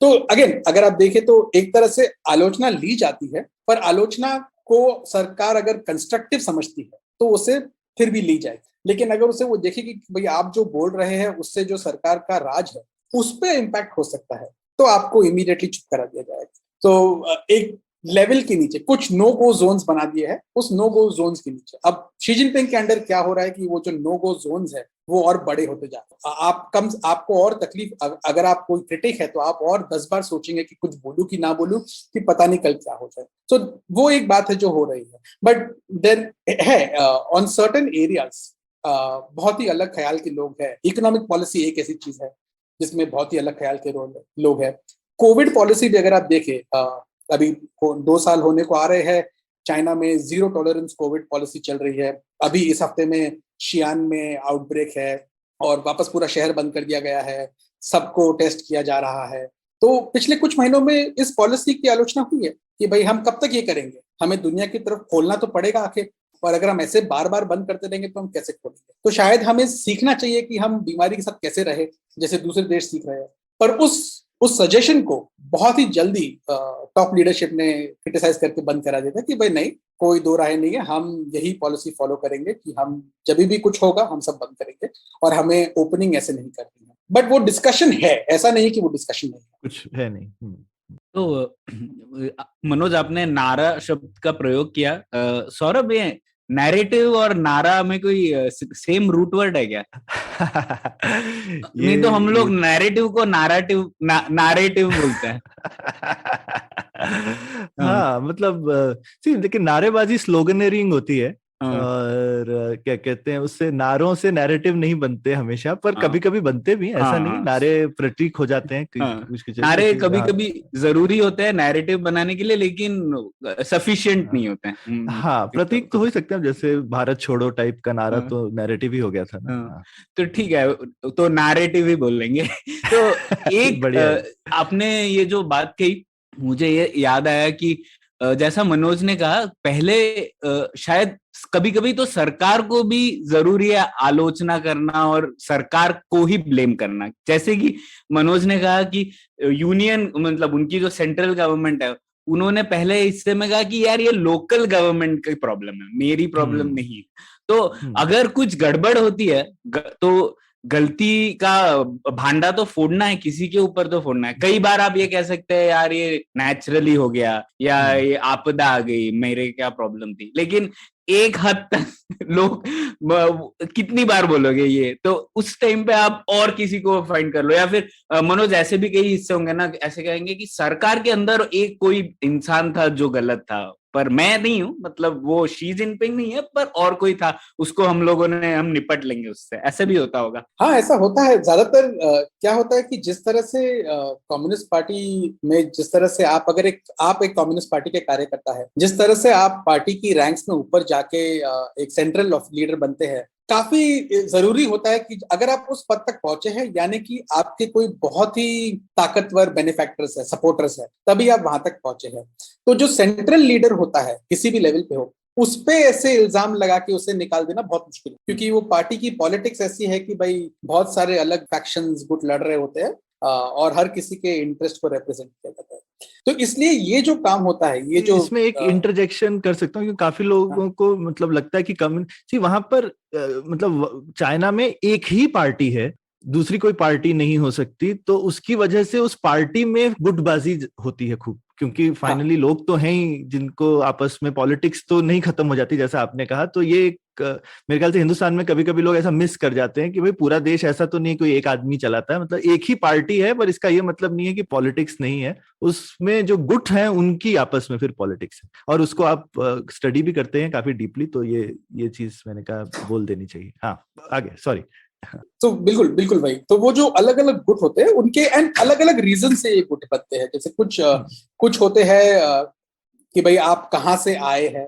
तो अगेन अगर आप देखें तो एक तरह से आलोचना ली जाती है, पर आलोचना को सरकार अगर कंस्ट्रक्टिव समझती है तो उसे फिर भी ली जाए। लेकिन अगर उसे वो देखेगी कि भाई आप जो बोल रहे हैं उससे जो सरकार का राज है उस पर इम्पैक्ट हो सकता है, तो आपको इमीडिएटली चुप करा दिया जाएगा। तो एक लेवल के नीचे कुछ नो गो जोन्स बना दिए हैं, उस नो गो जोन्स के नीचे अब शी जिनपिंग के अंडर क्या हो रहा है कि वो जो नो गो जोन्स है वो और बड़े होते जाते हैं। आपको और तकलीफ, अगर आप कोई क्रिटिक है तो आप और 10 बार सोचेंगे कि कुछ बोलूं कि ना बोलूं, कि पता नहीं कल क्या हो जाए। तो वो एक बात है जो हो रही है। बट देयर है ऑन सर्टेन एरियाज बहुत ही अलग ख्याल के लोग हैं। इकोनॉमिक पॉलिसी एक ऐसी चीज है जिसमें बहुत ही अलग ख्याल के लोग हैं। कोविड पॉलिसी भी अगर आप देखें, अभी 2 साल होने को आ रहे हैं, चाइना में 0 टॉलरेंस कोविड पॉलिसी चल रही है। अभी इस हफ्ते में शियान में आउटब्रेक है और वापस पूरा शहर बंद कर दिया गया है, सबको टेस्ट किया जा रहा है। तो पिछले कुछ महीनों में इस पॉलिसी की आलोचना हुई है कि भाई हम कब तक ये करेंगे, हमें दुनिया की तरफ खोलना तो पड़ेगा आखिर, और अगर हम ऐसे बार बार बंद करते रहेंगे तो हम कैसे खोलेंगे। तो शायद हमें सीखना चाहिए कि हम बीमारी के साथ कैसे रहे, जैसे दूसरे देश सीख रहे हैं। पर उस सजेशन को बहुत ही जल्दी टॉप लीडरशिप ने क्रिटिसाइज करके बंद करा दिया था कि भाई नहीं, कोई दो राय नहीं है, हम यही पॉलिसी फॉलो करेंगे कि हम जब भी कुछ होगा हम सब बंद करेंगे और हमें ओपनिंग ऐसे नहीं करनी है। बट वो डिस्कशन है, ऐसा नहीं कि वो डिस्कशन नहीं है। कुछ है नहीं। तो मनोज, आपने नारा शब्द का प्रयोग किया। सौरभ, ये नैरेटिव और नारा में कोई सेम रूट वर्ड है क्या? नहीं तो हम लोग नैरेटिव को नारेटिव बोलते हैं। हाँ मतलब लेकिन नारेबाजी स्लोगनरिंग होती है, हाँ। और क्या कहते हैं, उससे नारों से नैरेटिव नहीं बनते हमेशा, पर हाँ। कभी कभी बनते भी हैं, ऐसा हाँ। नहीं, हाँ। नारे प्रतीक हो जाते हैं हाँ, कुछ नारे लेकिन कभी हाँ। कभी जरूरी होते हैं नैरेटिव बनाने के लिए, लेकिन सफिशिएंट नहीं होते हैं। हाँ प्रतीक तो हो ही सकते हैं, जैसे भारत छोड़ो टाइप का नारा हाँ। तो नैरेटिव ही हो गया था ना। हाँ, हाँ। तो ठीक है, तो नैरेटिव ही बोल लेंगे। तो एक बढ़िया है। आपने ये जो बात कही, मुझे ये याद आया कि जैसा मनोज ने कहा, पहले शायद कभी कभी तो सरकार को भी जरूरी है आलोचना करना और सरकार को ही ब्लेम करना। जैसे कि मनोज ने कहा कि यूनियन, मतलब उनकी जो सेंट्रल गवर्नमेंट है, उन्होंने पहले हिस्से में कहा कि यार ये लोकल गवर्नमेंट की प्रॉब्लम है, मेरी प्रॉब्लम नहीं है। तो अगर कुछ गड़बड़ होती है तो गलती का भांडा तो फोड़ना है, किसी के ऊपर तो फोड़ना है। कई बार आप ये कह सकते हैं यार ये नेचुरली हो गया, या ये आपदा आ गई, मेरे क्या प्रॉब्लम थी, लेकिन एक हद तक लोग कितनी बार बोलोगे ये, तो उस टाइम पे आप और किसी को फाइंड कर लो। या फिर मनोज, ऐसे भी कई हिस्से होंगे ना, ऐसे कहेंगे कि सरकार के अंदर एक कोई इंसान था जो गलत था, पर मैं नहीं हूं, मतलब वो शी जिनपिंग नहीं है, पर और कोई था, उसको हम निपट लेंगे उससे। ऐसे भी होता होगा। हाँ, ऐसा होता है ज्यादातर। क्या होता है कि जिस तरह से कम्युनिस्ट पार्टी में, जिस तरह से आप एक कम्युनिस्ट पार्टी के कार्यकर्ता है, जिस तरह से आप पार्टी की रैंक्स में ऊपर जाके एक सेंट्रल ऑफ लीडर बनते हैं, काफी जरूरी होता है कि अगर आप उस पद तक पहुंचे हैं, यानी कि आपके कोई बहुत ही ताकतवर बेनिफैक्टर्स है, सपोर्टर्स है, तभी आप वहां तक पहुंचे हैं। तो जो सेंट्रल लीडर होता है, किसी भी लेवल पे हो, उस पे ऐसे इल्जाम लगा के उसे निकाल देना बहुत मुश्किल है, क्योंकि वो पार्टी की पॉलिटिक्स ऐसी है कि भाई बहुत सारे अलग फैक्शंस गुट लड़ रहे होते हैं, और हर किसी के इंटरेस्ट को रिप्रेजेंट किया जाता है। तो इसलिए ये जो काम होता है, ये जो इसमें एक इंटरजेक्शन कर सकता हूँ, क्योंकि काफी लोगों को मतलब लगता है कि कम्युनिस्ट वहां पर मतलब चाइना में एक ही पार्टी है, दूसरी कोई पार्टी नहीं हो सकती, तो उसकी वजह से उस पार्टी में गुटबाजी होती है खूब, क्योंकि फाइनली लोग तो हैं ही जिनको आपस में पॉलिटिक्स तो नहीं खत्म हो जाती जैसा आपने कहा। तो ये मेरे ख्याल से हिंदुस्तान में कभी कभी लोग ऐसा मिस कर जाते हैं कि भाई पूरा देश ऐसा तो नहीं कोई एक आदमी चलाता है, मतलब एक ही पार्टी है, पर इसका ये मतलब नहीं है कि पॉलिटिक्स नहीं है, उसमें जो गुट है उनकी आपस में फिर पॉलिटिक्स है, और उसको आप स्टडी भी करते हैं काफी डीपली, तो ये चीज मैंने कहा बोल देनी चाहिए। हाँ आगे, सॉरी। तो बिल्कुल बिल्कुल भाई, तो वो जो अलग अलग गुट होते हैं उनके एंड अलग अलग रीजन से ये गुट बनते हैं। जैसे कुछ होते हैं कि भाई आप कहाँ से आए हैं,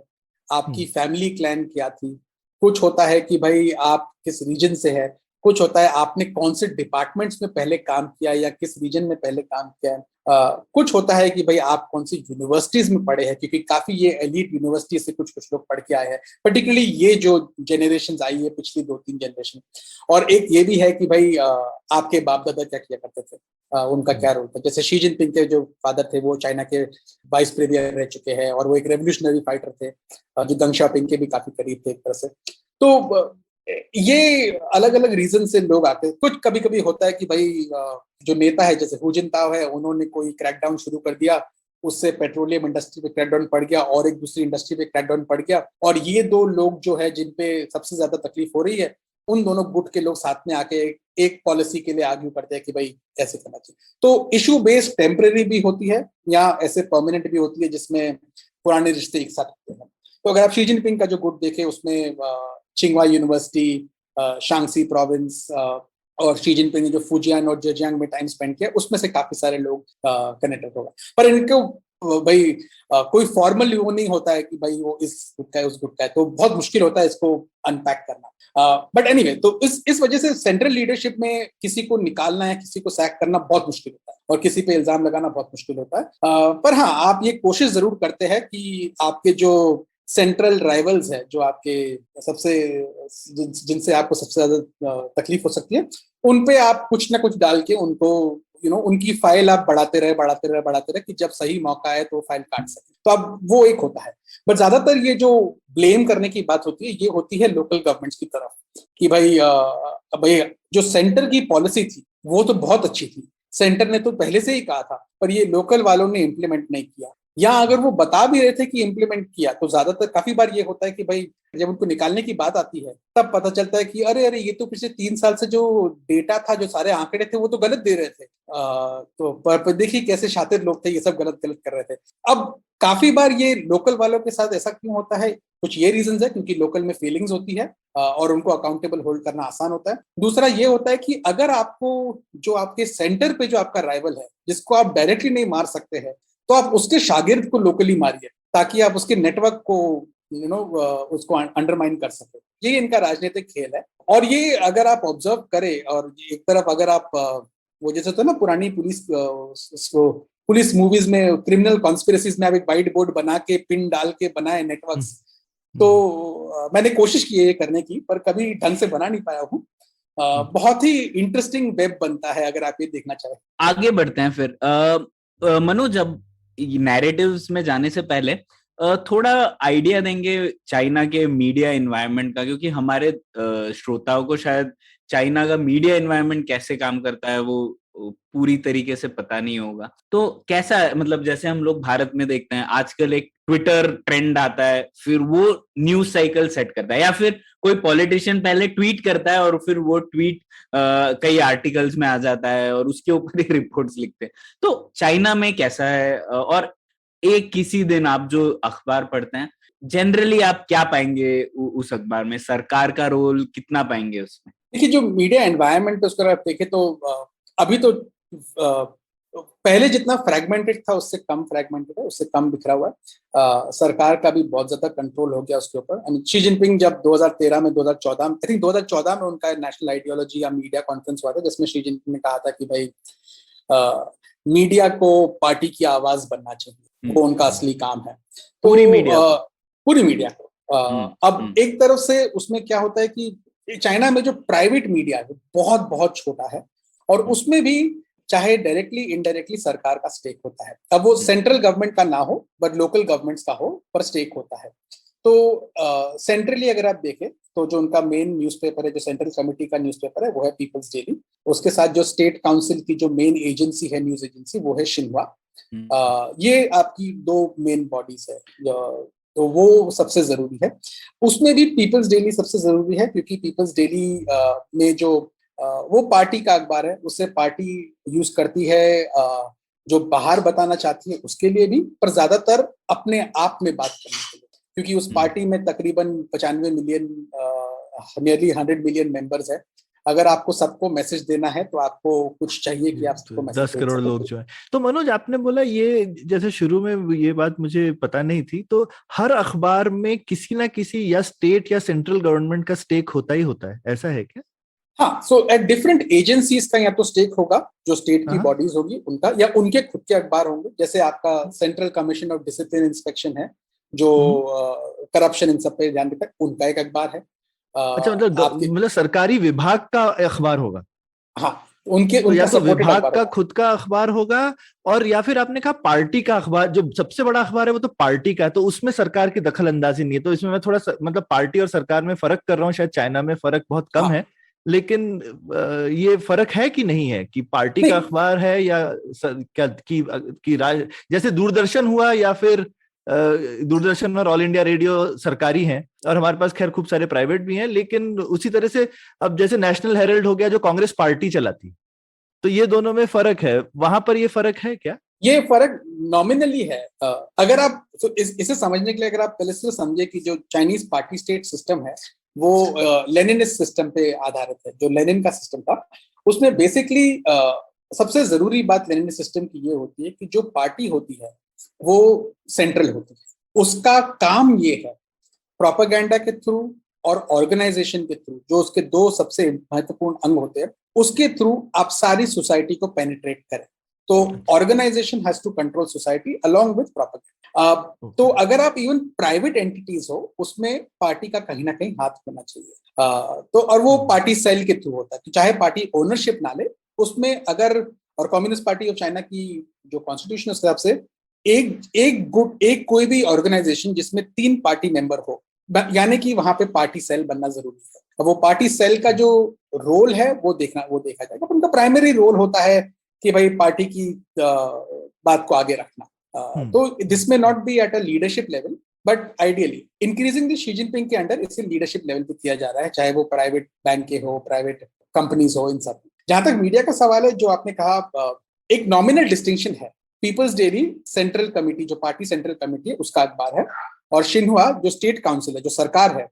आपकी फैमिली क्लैन क्या थी। कुछ होता है कि भाई आप किस रीजन से है। कुछ होता है आपने कौन से डिपार्टमेंट्स में पहले काम किया या किस रीजन में पहले काम किया है। कुछ होता है कि भाई आप कौन सी यूनिवर्सिटीज में पढ़े हैं, क्योंकि काफी ये एलीट यूनिवर्सिटी से कुछ लोग पढ़ के आए हैं, पर्टिकुलरली ये जो जनरेशन आई है पिछली 2-3 जनरेशन। और एक ये भी है कि भाई आपके बाप दादा क्या किया करते थे, उनका क्या रोल था। जैसे शी जिनपिंग के जो फादर थे वो चाइना के वाइस प्रेसिडेंट रह चुके हैं, और वो एक रेवोल्यूशनरी फाइटर थे, जो दंग शाओपिंग के भी काफी करीब थे एक तरह से। तो ये अलग अलग रीजन से लोग आते हैं। कुछ कभी कभी होता है कि भाई जो नेता है, जैसे हु जिनताओ है, उन्होंने कोई क्रैकडाउन शुरू कर दिया, उससे पेट्रोलियम इंडस्ट्री पे क्रैकडाउन पड़ गया और एक दूसरी इंडस्ट्री पे क्रैकडाउन पड़ गया, और ये दो लोग जो है जिन पे सबसे ज्यादा तकलीफ हो रही है, उन दोनों गुट के लोग साथ में आके एक पॉलिसी के लिए आर्ग्यू करते हैं कि भाई ऐसे करना चाहिए। तो इशू बेस्ड टेम्परेरी भी होती है या ऐसे परमानेंट भी होती है, जिसमें पुराने रिश्ते एक साथ होते हैं। तो अगर आप शी जिनपिंग का जो गुट देखें, उसमें चिंगवा यूनिवर्सिटी, शांगसी प्रोविंस, और शी जिनपिंग ने जो फुजियान और जेजियांग में टाइम स्पेंड किया, उसमें से काफी सारे लोग कनेक्टेड होगा। पर इनको भाई कोई फॉर्मल वो नहीं होता है कि भाई वो इस गुट का है, उस गुट का है, तो बहुत मुश्किल होता है इसको अनपैक करना। बट एनीवे, तो इस वजह से सेंट्रल लीडरशिप में किसी को निकालना है, किसी को सैक करना बहुत मुश्किल होता है, और किसी पे इल्जाम लगाना बहुत मुश्किल होता है। पर हाँ, आप ये कोशिश जरूर करते हैं कि आपके जो सेंट्रल राइवल्स है, जो आपके सबसे जिनसे आपको सबसे ज्यादा तकलीफ हो सकती है, उन पे आप कुछ ना कुछ डाल के उनको उनकी फाइल आप बढ़ाते रहे कि जब सही मौका आए तो फाइल काट सके। तो अब वो एक होता है। बट ज्यादातर ये जो ब्लेम करने की बात होती है, ये होती है लोकल गवर्नमेंट्स की तरफ कि भाई जो सेंटर की पॉलिसी थी वो तो बहुत अच्छी थी, सेंटर ने तो पहले से ही कहा था, पर ये लोकल वालों ने इम्प्लीमेंट नहीं किया, या अगर वो बता भी रहे थे कि इम्प्लीमेंट किया, तो ज्यादातर काफी बार ये होता है कि भाई जब उनको निकालने की बात आती है तब पता चलता है कि अरे ये तो पिछले 3 साल से जो डेटा था, जो सारे आंकड़े थे, वो तो गलत दे रहे थे। तो पर देखिए कैसे शातिर लोग थे, ये सब गलत गलत कर रहे थे। अब काफी बार ये लोकल वालों के साथ ऐसा क्यों होता है? कुछ ये रीजंस है, क्योंकि लोकल में फीलिंग्स होती है और उनको अकाउंटेबल होल्ड करना आसान होता है। दूसरा ये होता है कि अगर आपको जो आपके सेंटर पे जो आपका राइवल है, जिसको आप डायरेक्टली नहीं मार सकते हैं, तो आप उसके शागिर्द को लोकली मारिए, ताकि आप उसके नेटवर्क को उसको अंडरमाइन कर सके। ये इनका राजनीतिक खेल है। और ये अगर आप ऑब्जर्व करें, और एक तरफ अगर आप वो जैसे होता है ना पुरानी पुलिस मूवीज में, क्रिमिनल कॉन्स्पिरेसीज में आप एक व्हाइट बोर्ड बना के पिन डाल के बनाए नेटवर्क्स, तो मैंने कोशिश की है ये करने की, पर कभी ढंग से बना नहीं पाया हूँ। बहुत ही इंटरेस्टिंग वेब बनता है अगर आप ये देखना चाहें। आगे बढ़ते हैं फिर। मनोज, अब नैरेटिव्स में जाने से पहले थोड़ा आइडिया देंगे चाइना के मीडिया एनवायरनमेंट का, क्योंकि हमारे श्रोताओं को शायद चाइना का मीडिया एनवायरनमेंट कैसे काम करता है वो पूरी तरीके से पता नहीं होगा। तो कैसा है, मतलब जैसे हम लोग भारत में देखते हैं आजकल एक ट्विटर ट्रेंड आता है, फिर वो न्यूज साइकिल सेट करता है, या फिर कोई पॉलिटिशियन पहले ट्वीट करता है और फिर वो ट्वीट कई आर्टिकल्स में आ जाता है और उसके ऊपर ही रिपोर्ट्स लिखते हैं। तो चाइना में कैसा है? और एक किसी दिन आप जो अखबार पढ़ते हैं, जनरली आप क्या पाएंगे उस अखबार में? सरकार का रोल कितना पाएंगे उसमें? देखिए, जो मीडिया एनवायरनमेंट उसको आप देखें तो अभी तो पहले जितना फ्रैगमेंटेड था उससे कम फ्रैगमेंटेड है, उससे कम बिखरा हुआ है। सरकार का भी बहुत ज्यादा कंट्रोल हो गया उसके ऊपर। शी जिनपिंग जब 2013 में 2014 आई थिंक 2014 में उनका नेशनल आइडियोलॉजी या मीडिया कॉन्फ्रेंस हुआ था, जिसमें शी जिनपिंग ने कहा था कि भाई मीडिया को पार्टी की आवाज बनना चाहिए, वो उनका असली काम है। तो पूरी मीडिया को अब एक तरफ से उसमें क्या होता है कि चाइना में जो प्राइवेट मीडिया है बहुत बहुत छोटा है, और उसमें भी चाहे डायरेक्टली इनडायरेक्टली सरकार का स्टेक होता है। अब वो सेंट्रल गवर्नमेंट का ना हो बट लोकल गवर्नमेंट्स का हो, पर स्टेक होता है। तो सेंट्रली अगर आप देखें तो जो उनका मेन न्यूज़पेपर है, जो सेंट्रल कमेटी का न्यूज़पेपर है, वो है पीपल्स डेली। उसके साथ जो स्टेट काउंसिल की जो मेन एजेंसी है, न्यूज एजेंसी, वो है शिन्हुआ। ये आपकी दो मेन बॉडीज है, तो वो सबसे जरूरी है। उसमें भी पीपल्स डेली सबसे जरूरी है, क्योंकि पीपल्स डेली में जो वो पार्टी का अखबार है, उससे पार्टी यूज करती है जो बाहर बताना चाहती है उसके लिए भी, पर ज्यादातर अपने आप में बात करने के लिए, क्योंकि उस पार्टी में तकरीबन 95 मिलियन, नियरली 100 मिलियन मेंबर्स है। अगर आपको सबको मैसेज देना है तो आपको कुछ चाहिए कि आप सबको मैसेज 10 करोड़ लोग जो है। तो मनोज, आपने बोला ये, जैसे शुरू में ये बात मुझे पता नहीं थी, तो हर अखबार में किसी ना किसी या स्टेट या सेंट्रल गवर्नमेंट का स्टेक होता ही होता है, ऐसा है क्या? हाँ, सो एट डिफरेंट एजेंसीज का या तो स्टेक होगा, जो स्टेट की बॉडीज होगी उनका, या उनके खुद के अखबार होंगे। जैसे आपका central commission of discipline inspection है, जो करप्शन इन सब पे ध्यान देता है, उनका एक अखबार है। अच्छा, मतलब सरकारी विभाग का अखबार होगा? हाँ, उनके तो या तो विभाग का खुद का अखबार होगा, और या फिर आपने कहा पार्टी का अखबार, जो सबसे बड़ा अखबार है वो तो पार्टी का है, तो उसमें सरकार की दखल अंदाजी नहीं है। तो इसमें मैं थोड़ा मतलब पार्टी और सरकार में फर्क कर रहा हूँ। शायद चाइना में फर्क बहुत कम है, लेकिन ये फर्क है कि नहीं है कि पार्टी का अखबार है या क्या की जैसे दूरदर्शन हुआ, या फिर दूरदर्शन और ऑल इंडिया रेडियो सरकारी हैं, और हमारे पास खैर खूब सारे प्राइवेट भी हैं, लेकिन उसी तरह से अब जैसे नेशनल हेराल्ड हो गया जो कांग्रेस पार्टी चलाती, तो ये दोनों में फर्क है। वहां पर ये फर्क है क्या? ये फर्क नॉमिनली है। अगर आप तो इसे समझने के लिए अगर आप पहले से समझे कि जो चाइनीज पार्टी स्टेट सिस्टम है वो लेनिनिस्ट सिस्टम पे आधारित है। जो लेनिन का सिस्टम था उसमें बेसिकली सबसे जरूरी बात लेनिनिस्ट सिस्टम की ये होती है कि जो पार्टी होती है वो सेंट्रल होती है। उसका काम ये है प्रोपेगेंडा के थ्रू और ऑर्गेनाइजेशन के थ्रू, जो उसके दो सबसे महत्वपूर्ण अंग होते हैं, उसके थ्रू आप सारी सोसाइटी को पेनिट्रेट करें। तो organisation has to control society along with propaganda. तो अगर आप इवन प्राइवेट एंटिटीज हो, उसमें पार्टी का कहीं ना कहीं हाथ होना चाहिए। तो और वो पार्टी सेल के थ्रू होता है, तो चाहे पार्टी ओनरशिप ना ले उसमें, अगर, और कम्युनिस्ट पार्टी ऑफ चाइना की जो कॉन्स्टिट्यूशन उसके हिसाब से एक कोई भी ऑर्गेनाइजेशन जिसमें 3 पार्टी मेंबर हो, यानी कि वहां पे पार्टी सेल बनना जरूरी है। अब वो पार्टी सेल का जो रोल है वो देखा जाएगा। उनका प्राइमरी रोल होता है कि भाई पार्टी की बात को आगे रखना। तो दिस में not be at a leadership level, but ideally increasing Xi Jinping के अंडर इसे लीडरशिप लेवल पे किया जा रहा है, चाहे वो प्राइवेट बैंक के हो, प्राइवेट कंपनीज हो, इन सब। जहां तक मीडिया का सवाल है, जो आपने कहा, एक नॉमिनल डिस्टिंक्शन है। पीपल्स डेली सेंट्रल कमिटी, जो पार्टी सेंट्रल कमिटी है, उसका अखबार है, और शिन्हुआ जो स्टेट काउंसिल है, जो सरकार है,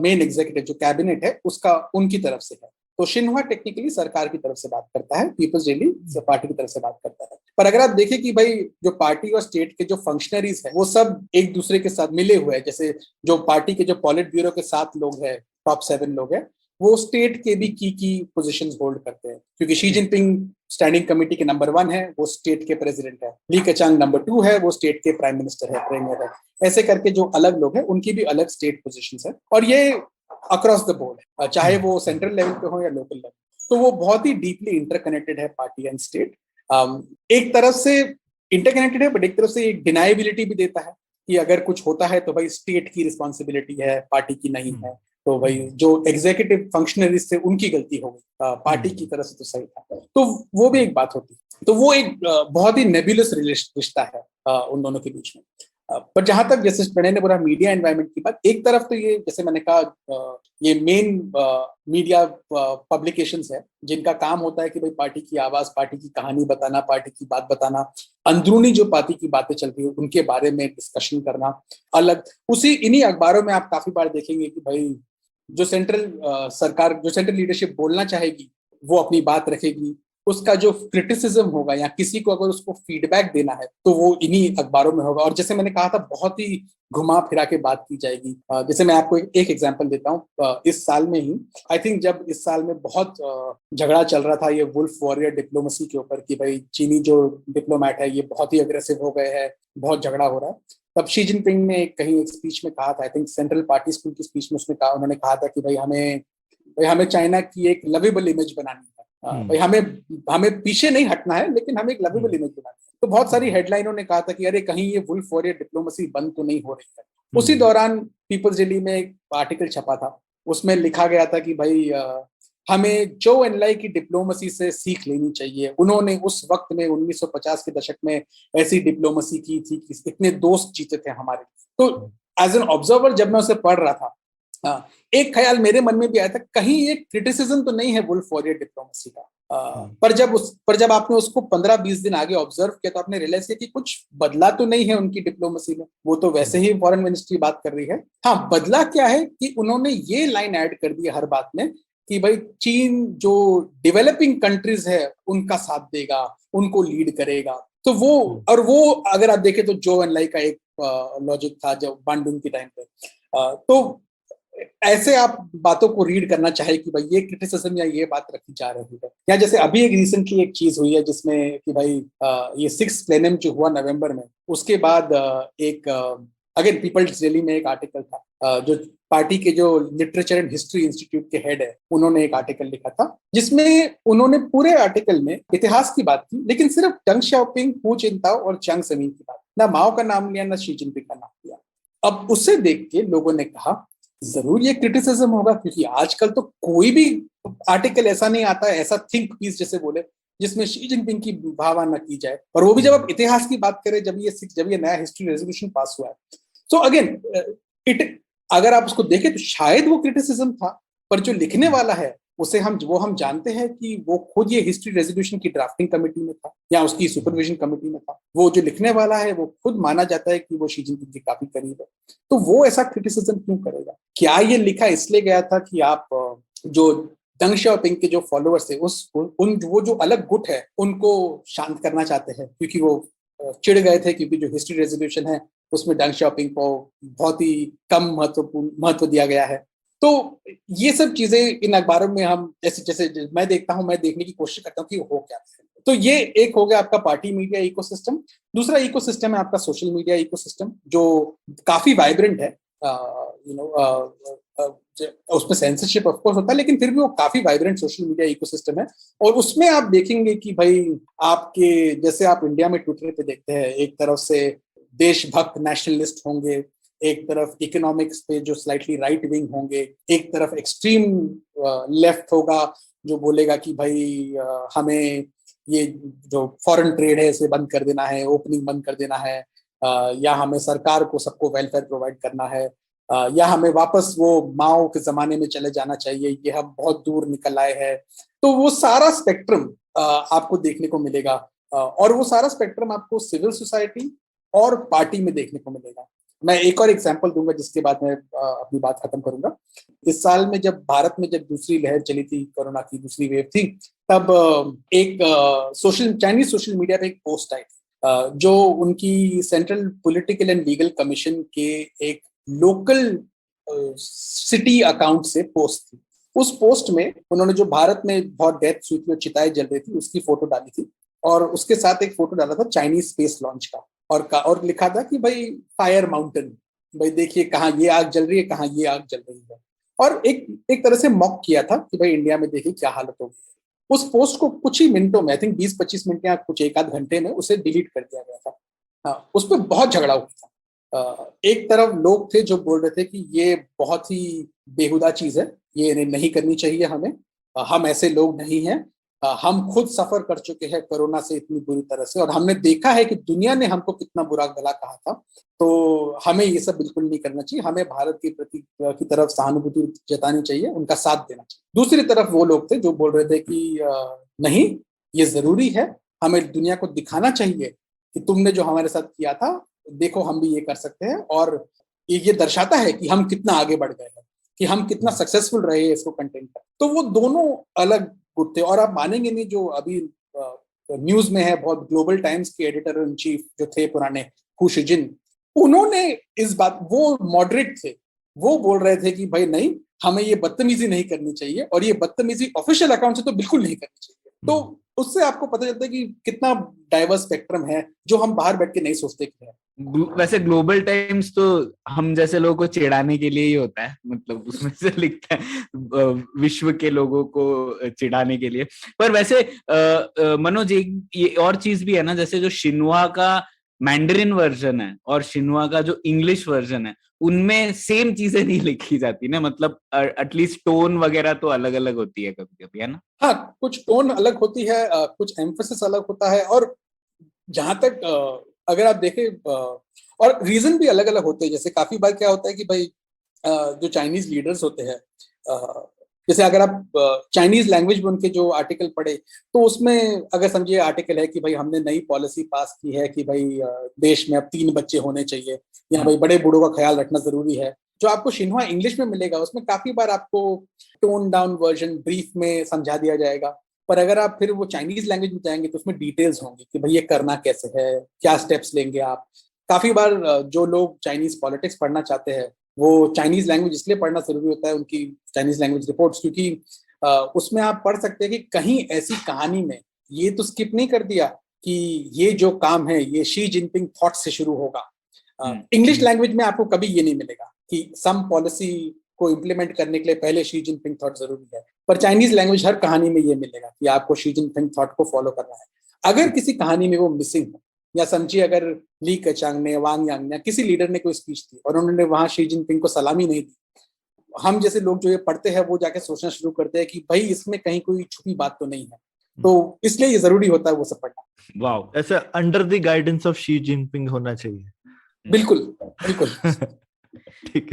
मेन एग्जीक्यूटिव जो कैबिनेट है, उसका उनकी तरफ से है। तो शिन्हुआ टेक्निकली सरकार की तरफ से बात करता है, पीपल्स डेली पार्टी की तरफ से बात करता है। पर अगर आप देखें कि भाई जो पार्टी और स्टेट के जो फंक्शनरीज है वो सब एक दूसरे के साथ मिले हुए हैं, जैसे जो पार्टी के जो पॉलिट ब्यूरो के 7 लोग हैं, टॉप 7 लोग हैं, वो स्टेट के भी की पोजीशंस होल्ड करते हैं, क्योंकि शी जिनपिंग स्टैंडिंग कमेटी के नंबर 1 है, वो स्टेट के प्रेसिडेंट है, ली केचांग नंबर 2 है, वो स्टेट के प्राइम मिनिस्टर है, प्रीमियर है। ऐसे करके जो अलग लोग हैं उनकी भी अलग स्टेट पोजीशंस है, और ये अक्रॉस द बोर्ड है, चाहे वो सेंट्रल लेवल पे हो या लोकल लेवल। तो वो बहुत ही डीपली इंटरकनेक्टेड है, पार्टी एंड स्टेट। एक तरफ से इंटरकनेक्टेड है, बट एक तरफ से एक डिनाइबिलिटी भी देता है कि अगर कुछ होता है तो भाई स्टेट की रिस्पॉन्सिबिलिटी है, पार्टी की नहीं है। तो भाई जो एग्जीक्यूटिव फंक्शनरीज थे उनकी गलती हो गई, पार्टी की तरफ से तो सही था। तो वो भी एक बात होती है। तो वो एक बहुत ही नेबुलस रिश्ता है उन दोनों के बीच में। पर जहां तक जैसे प्रणय ने बोला मीडिया एनवायरनमेंट की बात, एक तरफ तो ये जैसे मैंने कहा, ये मेन मीडिया पब्लिकेशंस है जिनका काम होता है कि भाई पार्टी की आवाज, पार्टी की कहानी बताना, पार्टी की बात बताना, अंदरूनी जो पार्टी की बातें चल रही है उनके बारे में डिस्कशन करना। अलग उसी इन्हीं अखबारों में आप काफी बार देखेंगे कि भाई जो सेंट्रल सरकार, जो सेंट्रल लीडरशिप बोलना चाहेगी वो अपनी बात रखेगी, उसका जो क्रिटिसिज्म होगा या किसी को अगर उसको फीडबैक देना है तो वो इन्हीं अखबारों में होगा। और जैसे मैंने कहा था, बहुत ही घुमा फिरा के बात की जाएगी। जैसे मैं आपको एक एग्जांपल देता हूँ, इस साल में ही आई थिंक, जब इस साल में बहुत झगड़ा चल रहा था ये वुल्फ वॉरियर डिप्लोमेसी के ऊपर कि भाई चीनी जो डिप्लोमेट है ये बहुत ही अग्रेसिव हो गए हैं, बहुत झगड़ा हो रहा है, तब शी जिनपिंग ने कहीं एक स्पीच में कहा था, I think central party school की स्पीच में उन्होंने कहा था कि भाई हमें चाइना की एक लवेबल इमेज बनानी है, भाई हमें पीछे नहीं हटना है, लेकिन हमें एक लवेबल इमेज बनानी है। तो बहुत सारी हेडलाइनों ने कहा था कि अरे कहीं ये वुल्फ वॉरियर डिप्लोमेसी बंद तो नहीं हो रही है। उसी दौरान पीपल्स डेली में एक आर्टिकल छपा था, उसमें लिखा गया था कि भाई हमें जो एनलाई की डिप्लोमेसी से सीख लेनी चाहिए। उन्होंने उस वक्त में 1950 के दशक में ऐसी डिप्लोमेसी की थी कि इतने दोस्त जीते थे हमारे। तो एज एन ऑब्जर्वर जब मैं उसे पढ़ रहा था, एक ख्याल मेरे मन में भी आया था, कहीं एक क्रिटिसिज्म तो नहीं है वुल्फ वॉरियर डिप्लोमेसी का। पर जब आपने उसको 15-20 दिन आगे ऑब्जर्व किया तो आपने रियलाइज किया कि कुछ बदला तो नहीं है उनकी डिप्लोमेसी में, वो तो वैसे ही फॉरेन मिनिस्ट्री बात कर रही है। हाँ, बदला क्या है कि उन्होंने ये लाइन ऐड कर दी हर बात में कि भाई चीन जो डेवलपिंग कंट्रीज है उनका साथ देगा, उनको लीड करेगा। तो वो अगर आप देखें तो जो एनलाई का एक लॉजिक था जब बांडुंग के टाइम पे, तो ऐसे आप बातों को रीड करना चाहे कि भाई ये क्रिटिसिज्म या ये बात रखी जा रही है। या जैसे अभी एक रिसेंटली एक चीज हुई है जिसमें कि भाई ये 6 प्लेनम जो हुआ नवंबर में, उसके बाद एक अगेन पीपल्स डेली में एक आर्टिकल था, जो पार्टी के जो लिटरेचर एंड हिस्ट्री इंस्टीट्यूट के हेड है उन्होंने एक आर्टिकल लिखा था, जिसमें उन्होंने पूरे आर्टिकल में इतिहास की बात की, लेकिन सिर्फ डंग शाओपिंग, हू चिंताओ और चियांग सेमिंग की बात, ना माओ का नाम लिया, ना शी जिनपिंग का नाम लिया। अब उसे देख के लोगों ने कहा जरूर ये क्रिटिसिज्म होगा, क्योंकि आजकल तो कोई भी आर्टिकल ऐसा नहीं आता है, ऐसा थिंक पीस जैसे बोले, जिसमें शी जिनपिंग की भावना की जाए। और वो भी जब आप इतिहास की बात करें, जब ये नया हिस्ट्री रेजोल्यूशन पास हुआ है। सो अगेन अगर आप उसको देखें तो शायद वो क्रिटिसिज्म था, पर जो लिखने वाला है उसे हम जानते हैं कि वो खुद ये हिस्ट्री रेजोल्यूशन की ड्राफ्टिंग कमेटी में था या उसकी सुपरविजन कमेटी में था। वो जो लिखने वाला है वो खुद माना जाता है कि वो शी जिनपिंग के काफी करीब है। तो वो ऐसा क्रिटिसिज्म क्यों करेगा? क्या ये लिखा इसलिए गया था कि आप जो डंग शाओपिंग के जो फॉलोअर्स थे वो जो अलग गुट है उनको शांत करना चाहते हैं, क्योंकि वो चिढ़ गए थे क्योंकि जो हिस्ट्री रेजोल्यूशन है उसमें डंग शाओपिंग को बहुत ही कम महत्व दिया गया है। तो ये सब चीजें इन अखबारों में हम जैसे मैं देखता हूँ, मैं देखने की कोशिश करता हूँ कि हो क्या है। तो ये एक हो गया आपका पार्टी मीडिया इकोसिस्टम। दूसरा इकोसिस्टम है आपका सोशल मीडिया इकोसिस्टम, जो काफी वाइब्रेंट है। उसमें सेंसरशिप ऑफ कोर्स होता है, लेकिन फिर भी वो काफी वाइब्रेंट सोशल मीडिया इकोसिस्टम है। और उसमें आप देखेंगे कि भाई आपके जैसे आप इंडिया में ट्विटर पे देखते हैं, एक तरफ से देशभक्त नेशनलिस्ट होंगे, एक तरफ इकोनॉमिक्स पे जो स्लाइटली राइट विंग होंगे, एक तरफ एक्सट्रीम लेफ्ट होगा जो बोलेगा कि भाई हमें ये जो फॉरेन ट्रेड है इसे बंद कर देना है, ओपनिंग बंद कर देना है, या हमें सरकार को सबको वेलफेयर प्रोवाइड करना है, या हमें वापस वो माओ के जमाने में चले जाना चाहिए, ये हम बहुत दूर निकल आए हैं। तो वो सारा स्पेक्ट्रम आपको देखने को मिलेगा, और वो सारा स्पेक्ट्रम आपको सिविल सोसाइटी और पार्टी में देखने को मिलेगा। मैं एक और एग्जांपल दूंगा जिसके बाद मैं अपनी बात खत्म करूंगा। इस साल में जब भारत में जब दूसरी लहर चली थी, कोरोना की दूसरी वेव थी, तब एक चाइनीज सोशल मीडिया पे एक पोस्ट आई थी, जो उनकी central political and legal commission के एक लोकल सिटी अकाउंट से पोस्ट थी। उस पोस्ट में उन्होंने जो भारत में बहुत डेथ्स हुई थी और चिताएं जल रही थी उसकी फोटो डाली थी, और उसके साथ एक फोटो डाला था चाइनीज स्पेस लॉन्च का, और लिखा था कि भाई फायर माउंटेन, भाई देखिए कहाँ ये आग जल रही है, कहाँ ये आग जल रही है, और एक तरह से मॉक किया था कि भाई इंडिया में देखिए क्या हालत होगी। उस पोस्ट को कुछ ही मिनटों में, आई थिंक 20-25 मिनट या कुछ एक आध घंटे में उसे डिलीट कर दिया गया था। हाँ, उस पर बहुत झगड़ा हुआ था। एक तरफ लोग थे जो बोल रहे थे कि ये बहुत ही बेहुदा चीज है, ये नहीं करनी चाहिए हमें, हम ऐसे लोग नहीं हैं, हम खुद सफर कर चुके हैं कोरोना से इतनी बुरी तरह से, और हमने देखा है कि दुनिया ने हमको कितना बुरा भला कहा था, तो हमें ये सब बिल्कुल नहीं करना चाहिए, हमें भारत के प्रति की तरफ सहानुभूति जतानी चाहिए, उनका साथ देना चाहिए। दूसरी तरफ वो लोग थे जो बोल रहे थे कि नहीं, ये जरूरी है, हमें दुनिया को दिखाना चाहिए कि तुमने जो हमारे साथ किया था, देखो हम भी ये कर सकते हैं, और ये दर्शाता है कि हम कितना आगे बढ़ गए हैं, कि हम कितना सक्सेसफुल रहे हैं इसको कंटेंट कर। तो वो दोनों अलग गुट थे। और आप मानेंगे नहीं, जो अभी न्यूज में है, बहुत ग्लोबल टाइम्स के एडिटर इन चीफ जो थे पुराने, हु शिजिन, उन्होंने इस बात, वो मॉडरेट थे, वो बोल रहे थे कि भाई नहीं, हमें ये बदतमीजी नहीं करनी चाहिए, और ये बदतमीजी ऑफिशियल अकाउंट से तो बिल्कुल नहीं करनी चाहिए। तो उससे आपको पता चलता है कि कितना डाइवर्स स्पेक्ट्रम है जो हम बाहर बैठ के नहीं सोचते कि है। वैसे ग्लोबल टाइम्स तो हम जैसे लोगों को चिढ़ाने के लिए ही होता है, मतलब उसमें से लिखता है विश्व के लोगों को चिढ़ाने के लिए। पर वैसे मनोज, एक ये और चीज भी है ना, जैसे जो शिन्हुआ का मैंडरिन वर्जन है और शिन्हुआ का जो इंग्लिश वर्जन है, उनमें सेम चीजें नहीं लिखी जाती ना, मतलब एटलीस्ट टोन वगैरह तो अलग अलग होती है कभी कभी, है ना? हाँ, कुछ टोन अलग होती है, कुछ एम्फेसिस अलग होता है, और जहां तक अगर आप देखें, और रीजन भी अलग अलग होते हैं। जैसे काफी बार क्या होता है कि भाई जो चाइनीज लीडर्स होते हैं, जैसे अगर आप चाइनीज लैंग्वेज में उनके जो आर्टिकल पढ़े, तो उसमें अगर समझिए आर्टिकल है कि भाई हमने नई पॉलिसी पास की है कि भाई देश में अब 3 बच्चे होने चाहिए, या भाई बड़े बूढ़ों का ख्याल रखना जरूरी है। जो आपको शिन्हुआ इंग्लिश में मिलेगा उसमें काफी बार आपको टोन डाउन वर्जन ब्रीफ में समझा दिया जाएगा, पर अगर आप फिर वो चाइनीज लैंग्वेज में जाएंगे तो उसमें डिटेल्स होंगी कि भाई ये करना कैसे है, क्या स्टेप्स लेंगे आप। काफी बार जो लोग चाइनीज पॉलिटिक्स पढ़ना चाहते हैं, वो चाइनीज लैंग्वेज इसलिए पढ़ना जरूरी होता है, उनकी चाइनीज लैंग्वेज रिपोर्ट्स, क्योंकि उसमें आप पढ़ सकते हैं कि कहीं ऐसी कहानी में ये तो स्किप नहीं कर दिया कि ये जो काम है ये शी जिनपिंग थॉट से शुरू होगा। इंग्लिश लैंग्वेज में आपको कभी ये नहीं मिलेगा कि सम पॉलिसी को इम्प्लीमेंट करने के लिए पहले शी जिनपिंग थॉट जरूरी है, पर चाइनीज लैंग्वेज हर कहानी में ये मिलेगा कि आपको शी जिनपिंग थॉट को फॉलो करना है। अगर किसी कहानी में वो मिसिंग हो, या समझिए अगर ली केचांग ने, वांग यांग ने, किसी लीडर ने कोई स्पीच दी और उन्होंने वहां शी जिनपिंग को सलामी नहीं दी, हम जैसे लोग जो ये पढ़ते हैं वो जाके सोचना शुरू करते हैं कि भाई इसमें कहीं कोई छुपी बात तो नहीं है। तो इसलिए ये जरूरी होता है वो सब पढ़ना। वाओ, ऐसा under the guidance of Xi Jinping होना चाहिए। बिल्कुल बिल्कुल। ठीक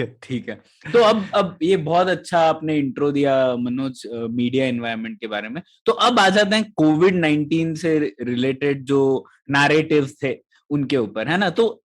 है। तो अब ये बहुत अच्छा आपने इंट्रो दिया मनोज, मीडिया एनवायरनमेंट के बारे में। तो अब आ जाते हैं कोविड-19 से रिलेटेड जो नैरेटिव्स थे उनके ऊपर, है ना? तो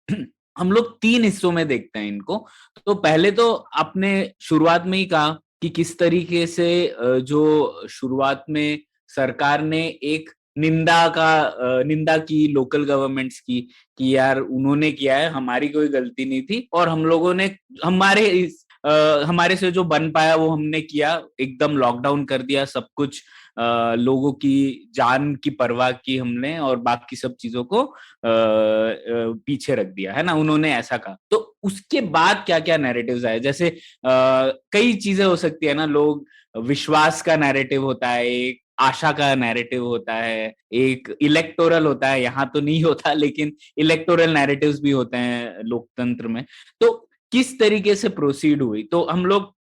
हम लोग 3 हिस्सों में देखते हैं इनको। तो पहले तो आपने शुरुआत में ही कहा कि किस तरीके से जो शुरुआत में सरकार ने एक निंदा की लोकल गवर्नमेंट्स की, कि यार उन्होंने किया है, हमारी कोई गलती नहीं थी, और हम लोगों ने हमारे से जो बन पाया वो हमने किया, एकदम लॉकडाउन कर दिया सब कुछ, लोगों की जान की परवाह की हमने, और बाकी सब चीजों को पीछे रख दिया, है ना? उन्होंने ऐसा कहा। तो उसके बाद क्या क्या नैरेटिव्स आए? जैसे कई चीजें हो सकती है ना, लोग विश्वास का नैरेटिव होता है, एक आशा का नैरेटिव होता है, एक इलेक्टोरल होता है, यहाँ तो नहीं होता लेकिन इलेक्टोरल नैरेटिव्स भी होते हैं लोकतंत्र में। तो किस तरीके से प्रोसीड हुई? तो हम लोग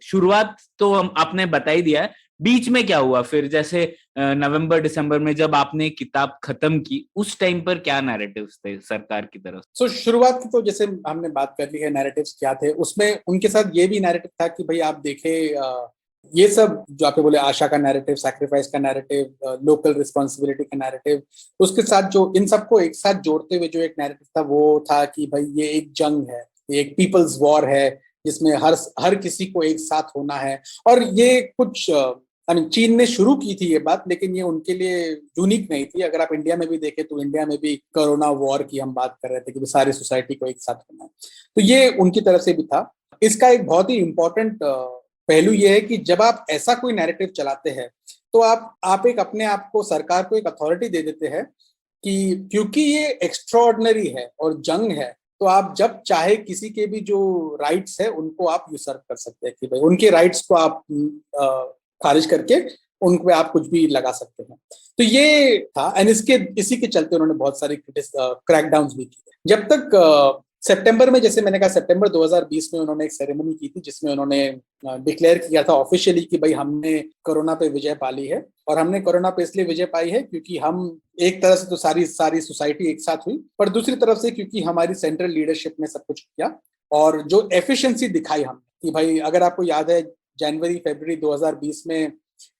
शुरुआत तो आपने बता ही दिया है, बीच में क्या हुआ फिर, जैसे नवंबर दिसंबर में जब आपने किताब खत्म की, उस टाइम पर क्या नैरेटिव्स थे सरकार की तरफ? सो शुरुआत की तो जैसे हमने बात कर ली है नैरेटिव्स क्या थे, उसमें उनके साथ ये भी नैरेटिव था कि भाई आप देखें ये सब जो आपने बोले, आशा का नैरेटिव, सैक्रिफाइस का नैरेटिव, लोकल रिस्पॉन्सिबिलिटी का नैरेटिव, उसके साथ जो इन सबको एक साथ जोड़ते हुए जो एक नैरेटिव था वो था कि भाई ये एक जंग है, ये एक पीपल्स वॉर है जिसमें हर किसी को एक साथ होना है। और ये कुछ चीन ने शुरू की थी ये बात, लेकिन ये उनके लिए यूनिक नहीं थी। अगर आप इंडिया में भी देखें तो इंडिया में भी कोरोना वॉर की हम बात कर रहे थे कि सारी सोसाइटी को एक साथ होना है, तो ये उनकी तरफ से भी था। इसका एक बहुत ही इंपॉर्टेंट पहलू ये है कि जब आप ऐसा कोई नैरेटिव चलाते हैं तो आप एक अपने आप को, सरकार को एक अथॉरिटी दे देते हैं कि क्योंकि ये एक्स्ट्राऑर्डिनरी है और जंग है, तो आप जब चाहे किसी के भी जो राइट्स है उनको आप यूसर्व कर सकते हैं कि भाई उनके राइट्स को आप खारिज करके उन पे आप कुछ भी लगा सकते हैं। तो ये था, एंड इसी के चलते उन्होंने बहुत सारी क्रैकडाउन्स भी किए। जब तक सितंबर में, जैसे मैंने कहा, सितंबर 2020 में उन्होंने एक सेरेमनी की थी जिसमें उन्होंने डिक्लेयर किया था ऑफिशियली कि भाई हमने कोरोना पे विजय पा ली है। और हमने कोरोना पे इसलिए विजय पाई है क्योंकि हम एक तरह से तो सारी सोसाइटी एक साथ हुई, पर दूसरी तरफ से क्योंकि हमारी सेंट्रल लीडरशिप ने सब कुछ किया और जो एफिशिएंसी दिखाई हमने कि भाई, अगर आपको याद है जनवरी फरवरी 2020 में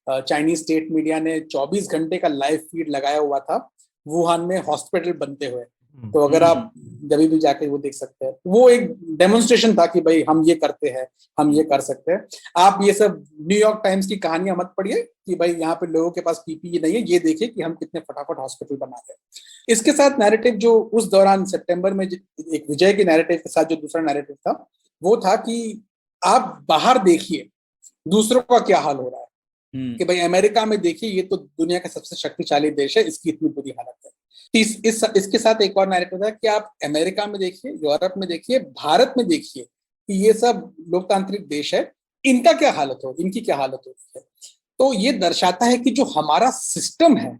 चाइनीज स्टेट मीडिया ने 24 घंटे का लाइव फीड लगाया हुआ था वुहान में हॉस्पिटल बनते हुए। तो अगर आप जब भी जाके वो देख सकते हैं, वो एक डेमोन्स्ट्रेशन था कि भाई हम ये करते हैं, हम ये कर सकते हैं। आप ये सब न्यूयॉर्क टाइम्स की कहानियां मत पढ़िए कि भाई यहाँ पे लोगों के पास पीपीई नहीं है, ये देखिए कि हम कितने फटाफट हॉस्पिटल बना रहे। इसके साथ नैरेटिव जो उस दौरान सितंबर में एक विजय के नैरेटिव के साथ जो दूसरा नैरेटिव था वो था कि आप बाहर देखिए दूसरों का क्या हाल हो रहा है, कि भाई अमेरिका में देखिए ये तो दुनिया का सबसे शक्तिशाली देश है, इसकी इतनी बुरी हालत है। इसके साथ एक और नैरेटिव था कि आप अमेरिका में देखिए, यूरोप में देखिए, भारत में देखिए कि ये सब लोकतांत्रिक देश है, इनका क्या हालत हो, इनकी क्या हालत होती है। तो ये दर्शाता है कि जो हमारा सिस्टम है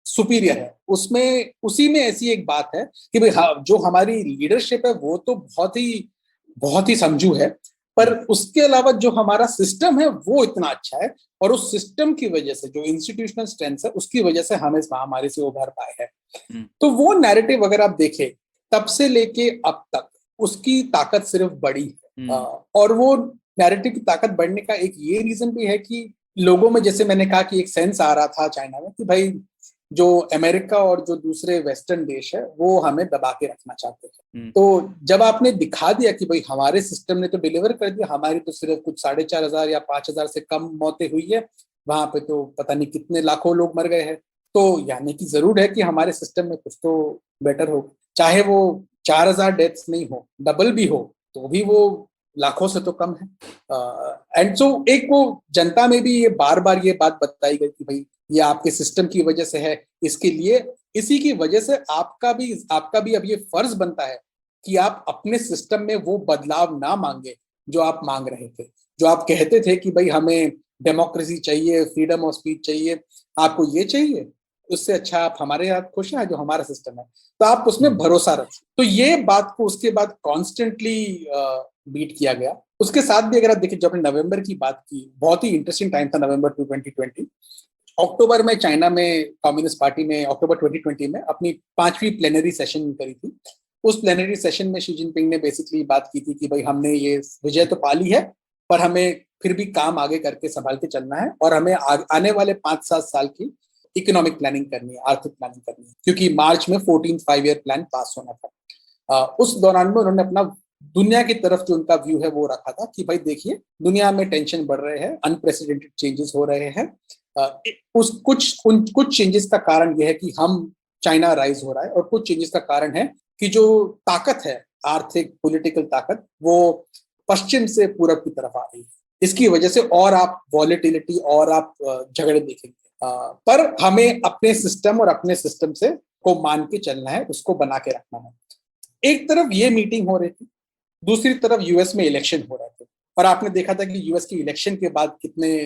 सुपीरियर है, उसमें उसी में ऐसी एक बात है कि भाई जो हमारी लीडरशिप है वो तो बहुत ही समझू है, पर उसके अलावा जो हमारा सिस्टम है वो इतना अच्छा है और उस सिस्टम की वजह से जो इंस्टीट्यूशनल स्ट्रेंथ है उसकी वजह से हम इस महामारी से उभर पाए हैं। तो वो नैरेटिव अगर आप देखें तब से लेके अब तक उसकी ताकत सिर्फ बढ़ी है। और वो नैरेटिव की ताकत बढ़ने का एक ये रीजन भी है कि लोगों में, जैसे मैंने कहा कि एक सेंस आ रहा था चाइना में कि भाई जो अमेरिका और जो दूसरे वेस्टर्न देश है वो हमें दबा के रखना चाहते हैं। तो जब आपने दिखा दिया कि भाई हमारे सिस्टम ने तो डिलीवर कर दिया, हमारी तो सिर्फ कुछ 4,500 या 5,000 से कम मौतें हुई है, वहां पे तो पता नहीं कितने लाखों लोग मर गए हैं, तो यानी कि जरूर है कि हमारे सिस्टम में कुछ तो बेटर हो। चाहे वो 4,000 डेथ्स नहीं हो, डबल भी हो, तो भी वो लाखों से तो कम है। एंड सो एक वो जनता में भी ये बार बार ये बात बताई गई कि भाई ये आपके सिस्टम की वजह से है, इसके लिए इसी की वजह से आपका भी अब ये फर्ज बनता है कि आप अपने सिस्टम में वो बदलाव ना मांगे जो आप मांग रहे थे, जो आप कहते थे कि भाई हमें डेमोक्रेसी चाहिए, फ्रीडम ऑफ स्पीच चाहिए, आपको ये चाहिए, उससे अच्छा आप हमारे साथ खुश हैं जो हमारा सिस्टम है, तो आप उसमें भरोसा रखें। तो ये बात को उसके बाद कॉन्स्टेंटली बीट किया गया। उसके साथ भी अगर आप देखिए, जब हमने नवंबर की बात की, बहुत ही इंटरेस्टिंग टाइम था नवंबर 2020। अक्टूबर में चाइना में कम्युनिस्ट पार्टी ने अक्टूबर 2020 में अपनी 5वीं प्लेनरी सेशन करी थी। उस प्लेनरी सेशन में शी जिनपिंग ने बेसिकली बात की थी कि भाई हमने ये विजय तो पा ली है, पर हमें फिर भी काम आगे करके संभाल के चलना है और हमें आने वाले 5-7 साल की इकोनॉमिक प्लानिंग करनी है, आर्थिक प्लानिंग करनी है, क्योंकि मार्च में 14th 5-year प्लान पास होना था। उस दौरान में उन्होंने अपना दुनिया की तरफ जो उनका व्यू है वो रखा था कि भाई देखिए दुनिया में टेंशन बढ़ रहे हैं, अनप्रेसिडेंटेड चेंजेस हो रहे हैं। कुछ चेंजेस का कारण यह है कि हम चाइना राइज हो रहा है, और कुछ चेंजेस का कारण है कि जो ताकत है, आर्थिक पॉलिटिकल ताकत, वो पश्चिम से पूरब की तरफ आ रही है। इसकी वजह से और आप वॉलेटिलिटी और आप झगड़े देखेंगे, पर हमें अपने सिस्टम और अपने सिस्टम से को मान के चलना है, उसको बना के रखना है। एक तरफ ये मीटिंग हो रही थी, दूसरी तरफ यूएस में इलेक्शन हो रहे थे, और आपने देखा था कि यूएस की इलेक्शन के बाद कितने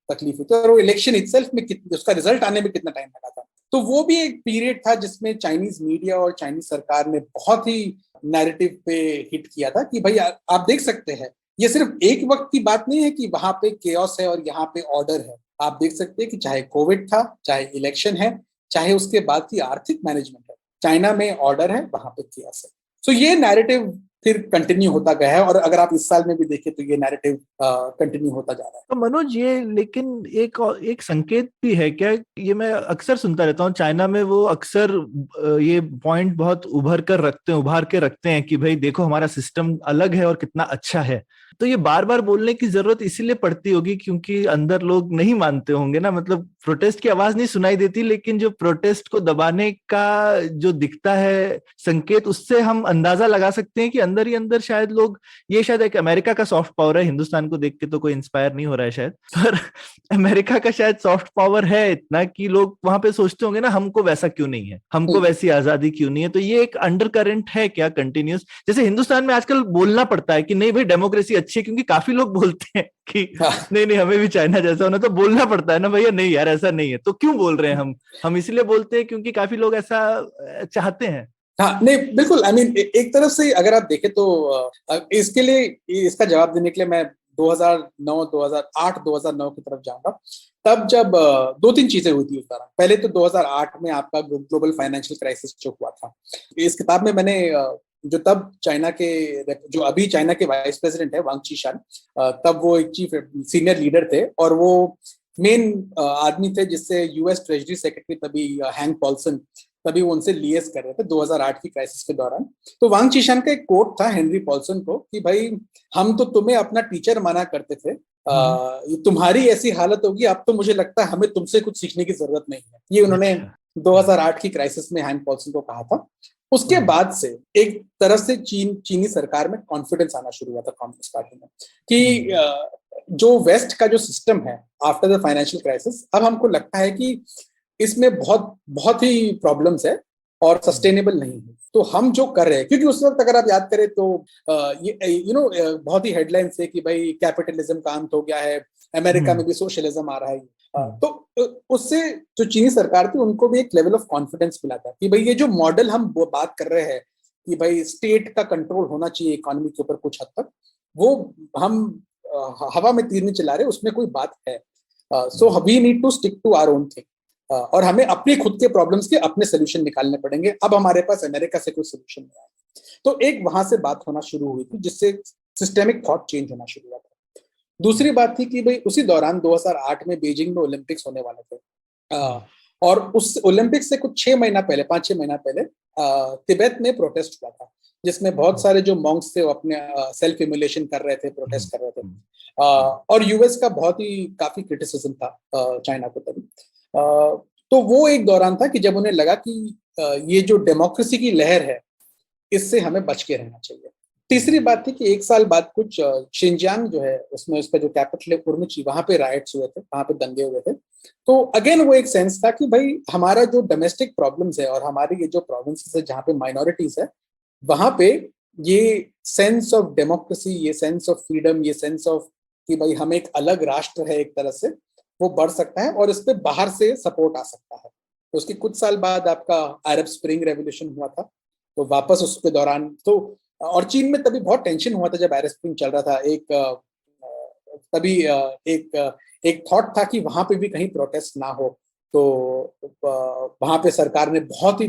तकलीफ हुई थी और वो इलेक्शन इटसेल्फ में उसका रिजल्ट आने में कितना टाइम लगा था। तो वो भी एक पीरियड था जिसमें चाइनीज मीडिया और चाइनीज सरकार ने बहुत ही नैरेटिव पे हिट किया था कि भाई आप देख सकते हैं ये सिर्फ एक वक्त की बात नहीं है कि वहां पे केओस है और यहाँ पे ऑर्डर है। आप देख सकते हैं कि चाहे कोविड था, चाहे इलेक्शन है, चाहे उसके बाद की आर्थिक मैनेजमेंट है, चाइना में ऑर्डर है, वहां पे कियास है। तो ये नैरेटिव फिर कंटिन्यू होता गया है, और अगर आप इस साल में भी देखें तो ये नैरेटिव कंटिन्यू होता जा रहा है। तो मनोज, ये लेकिन एक संकेत भी है क्या? ये मैं अक्सर सुनता रहता हूँ, चाइना में वो अक्सर ये पॉइंट बहुत उभर के रखते हैं कि भाई देखो हमारा सिस्टम अलग है और कितना अच्छा है। तो ये बार बार बोलने की जरूरत इसीलिए पड़ती होगी क्योंकि अंदर लोग नहीं मानते होंगे ना, मतलब प्रोटेस्ट की आवाज नहीं सुनाई देती, लेकिन जो प्रोटेस्ट को दबाने का जो दिखता है संकेत, उससे हम अंदाजा लगा सकते हैं कि अंदर ही अंदर शायद लोग, ये शायद एक अमेरिका का सॉफ्ट पावर है, हिंदुस्तान को देख के तो कोई इंस्पायर नहीं हो रहा है शायद, पर अमेरिका का शायद सॉफ्ट पावर है इतना कि लोग वहां पे सोचते होंगे ना, हमको वैसा क्यों नहीं है, हमको वैसी आजादी क्यों नहीं है। तो ये एक अंडर करंट है क्या कंटिन्यूस? जैसे हिंदुस्तान में आजकल बोलना पड़ता है कि नहीं भाई डेमोक्रेसी अच्छी है, क्योंकि काफी लोग बोलते हैं कि नहीं नहीं हमें भी चाइना जैसा होना, तो बोलना पड़ता है ना भैया, नहीं यार ऐसा नहीं है। तो क्यों बोल रहे हैं हम इसलिए बोलते हैं क्योंकि काफी लोग ऐसा चाहते हैं। हाँ, नहीं बिल्कुल, आई मीन एक तरफ से अगर आप देखें तो इसके लिए, इसका जवाब देने के लिए मैं 2009, 2008, 2009 की तरफ जाऊंगा। तब जब दो तीन चीजें हुई थी उस दौरान। पहले तो 2008 में आपका ग्लोबल फाइनेंशियल क्राइसिस जो हुआ था, इस किताब में मैंने जो तब चाइना के, जो अभी चाइना के वाइस प्रेसिडेंट है वांग कीशान, तब वो एक चीफ सीनियर लीडर थे और वो मेन आदमी थे जिससे यूएस ट्रेजरी सेक्रेटरी तभी हैंक पॉल्सन, तभी वो उनसे लिएस कर रहे थे 2008 की क्राइसिस के दौरान। तो वांग कीशान का एक कोट था हेनरी पॉल्सन को कि भाई हम तो तुम्हें अपना टीचर माना करते थे, तुम्हारी ऐसी हालत होगी अब तो मुझे लगता है हमें तुमसे कुछ सीखने की जरूरत नहीं है। ये उन्होंने 2008 की क्राइसिस में हैंक पॉल्सन को कहा था। उसके बाद से एक तरह से चीनी सरकार में कॉन्फिडेंस आना शुरू हुआ था कम्युनिस्ट पार्टी में कि जो वेस्ट का जो सिस्टम है आफ्टर द फाइनेंशियल क्राइसिस, अब हमको लगता है कि इसमें बहुत बहुत ही प्रॉब्लम्स है और सस्टेनेबल नहीं है। तो हम जो कर रहे हैं, क्योंकि उस वक्त अगर आप याद करें तो ये बहुत ही हेडलाइंस है कि भाई कैपिटलिज्म का अंत हो गया है, अमेरिका में भी सोशलिज्म आ रहा है। तो उससे जो चीनी सरकार थी उनको भी एक लेवल ऑफ कॉन्फिडेंस मिला था कि भाई ये जो मॉडल हम वो बात कर रहे हैं कि भाई स्टेट का कंट्रोल होना चाहिए इकोनॉमी के ऊपर कुछ हद तक, वो हम हवा में तीर नहीं चला रहे, उसमें कोई बात है। So we need to stick to our own thing, और हमें अपने खुद के प्रॉब्लम्स के अपने सोल्यूशन निकालने पड़ेंगे। अब हमारे पास अमेरिका से कोई सोल्यूशन नहीं आया। तो एक वहां से बात होना शुरू हुई थी जिससे सिस्टेमिक थॉट चेंज होना शुरू हुआ था। दूसरी बात थी कि भाई उसी दौरान 2008 में बीजिंग में ओलंपिक्स होने वाले थे, और उस ओलंपिक्स से कुछ 5-6 महीना पहले तिब्बत में प्रोटेस्ट हुआ था, जिसमें बहुत सारे जो मॉन्क्स थे वो अपने सेल्फ इम्यूलेशन कर रहे थे, प्रोटेस्ट कर रहे थे, और यूएस का बहुत ही काफी क्रिटिसिज्म था चाइना को तभी। तो वो एक दौरान था कि जब उन्हें लगा कि ये जो डेमोक्रेसी की लहर है इससे हमें बच के रहना चाहिए। तीसरी बात थी कि एक साल बाद कुछ शिनजियांग जो है उसमें उसका जो कैपिटल है उर्मची, वहां पे राइट्स हुए थे, वहां पे दंगे हुए थे। तो अगेन वो एक सेंस था कि भाई हमारा जो डोमेस्टिक प्रॉब्लम्स है और हमारी ये जो प्रोविंसेस है जहाँ पे माइनॉरिटीज है, वहां पे ये सेंस ऑफ डेमोक्रेसी, ये सेंस ऑफ फ्रीडम, ये सेंस ऑफ कि भाई हम एक अलग राष्ट्र है एक तरह से, वो बढ़ सकता है और इस पे बाहर से सपोर्ट आ सकता है। तो उसके कुछ साल बाद आपका अरब स्प्रिंग रेवोल्यूशन हुआ था, तो वापस उसके दौरान तो, और चीन में तभी बहुत टेंशन हुआ था जब अरब स्प्रिंग चल रहा था। तभी एक थॉट था कि वहां पे भी कहीं प्रोटेस्ट ना हो, तो वहां पे सरकार ने बहुत ही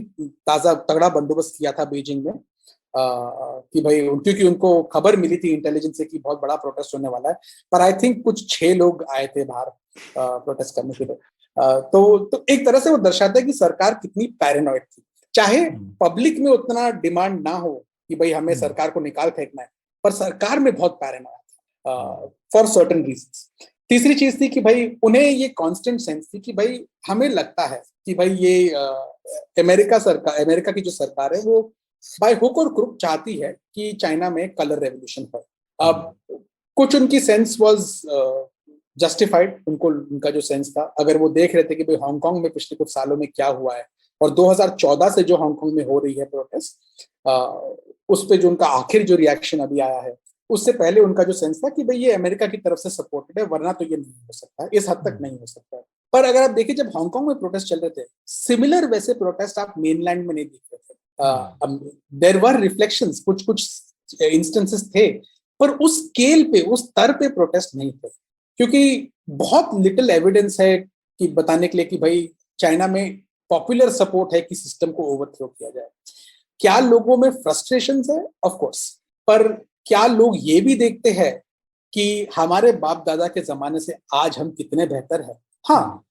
तगड़ा बंदोबस्त किया था बीजिंग में, कि भाई क्योंकि उनको खबर मिली थी इंटेलिजेंस से कि बहुत बड़ा प्रोटेस्ट होने वाला है। पर आई थिंक कुछ 6 लोग आए थे बाहर प्रोटेस्ट करने के लिए। तो एक तरह से वो दर्शाता है कि सरकार कितनी पैरानॉइड थी, चाहे पब्लिक में उतना डिमांड ना हो कि भाई हमें सरकार को निकाल फेंकना है, पर सरकार में बहुत पैरानॉइड था फॉर सर्टेन रीजंस। तीसरी चीज थी कि भाई उन्हें ये कांस्टेंट सेंस थी कि भाई हमें लगता है कि भाई ये अमेरिका की जो सरकार है वो बाय हुक और क्रुक चाहती है कि चाइना में कलर रेवोल्यूशन हो। अब कुछ उनकी सेंस वाज जस्टिफाइड, उनका जो सेंस था, अगर वो देख रहे थे कि भाई हांगकांग में पिछले कुछ सालों में क्या हुआ है और 2014 से जो हांगकांग में हो रही है प्रोटेस्ट, उस पे जो उनका आखिर जो रिएक्शन अभी आया है, उससे पहले उनका जो सेंस था कि भाई ये अमेरिका की तरफ से सपोर्टेड है, वरना तो ये नहीं हो सकता है, इस हद तक नहीं हो सकता है। पर अगर आप देखिए जब हांगकांग में प्रोटेस्ट चल रहे थे, सिमिलर वैसे प्रोटेस्ट आप मेनलैंड में नहीं देख रहे थे। देयर वर रिफ्लेक्शंस, कुछ इंस्टेंसेस थे, पर उस स्केल पे, उस स्तर पे प्रोटेस्ट नहीं थे, क्योंकि बहुत लिटिल एविडेंस है कि बताने के लिए कि भाई चाइना में पॉपुलर सपोर्ट है कि सिस्टम को ओवरथ्रो किया जाए। क्या लोगों में फ्रस्ट्रेशन है? ऑफ कोर्स, पर क्या लोग ये भी देखते हैं कि हमारे बाप दादा के जमाने से आज हम कितने बेहतर हैं? हाँ,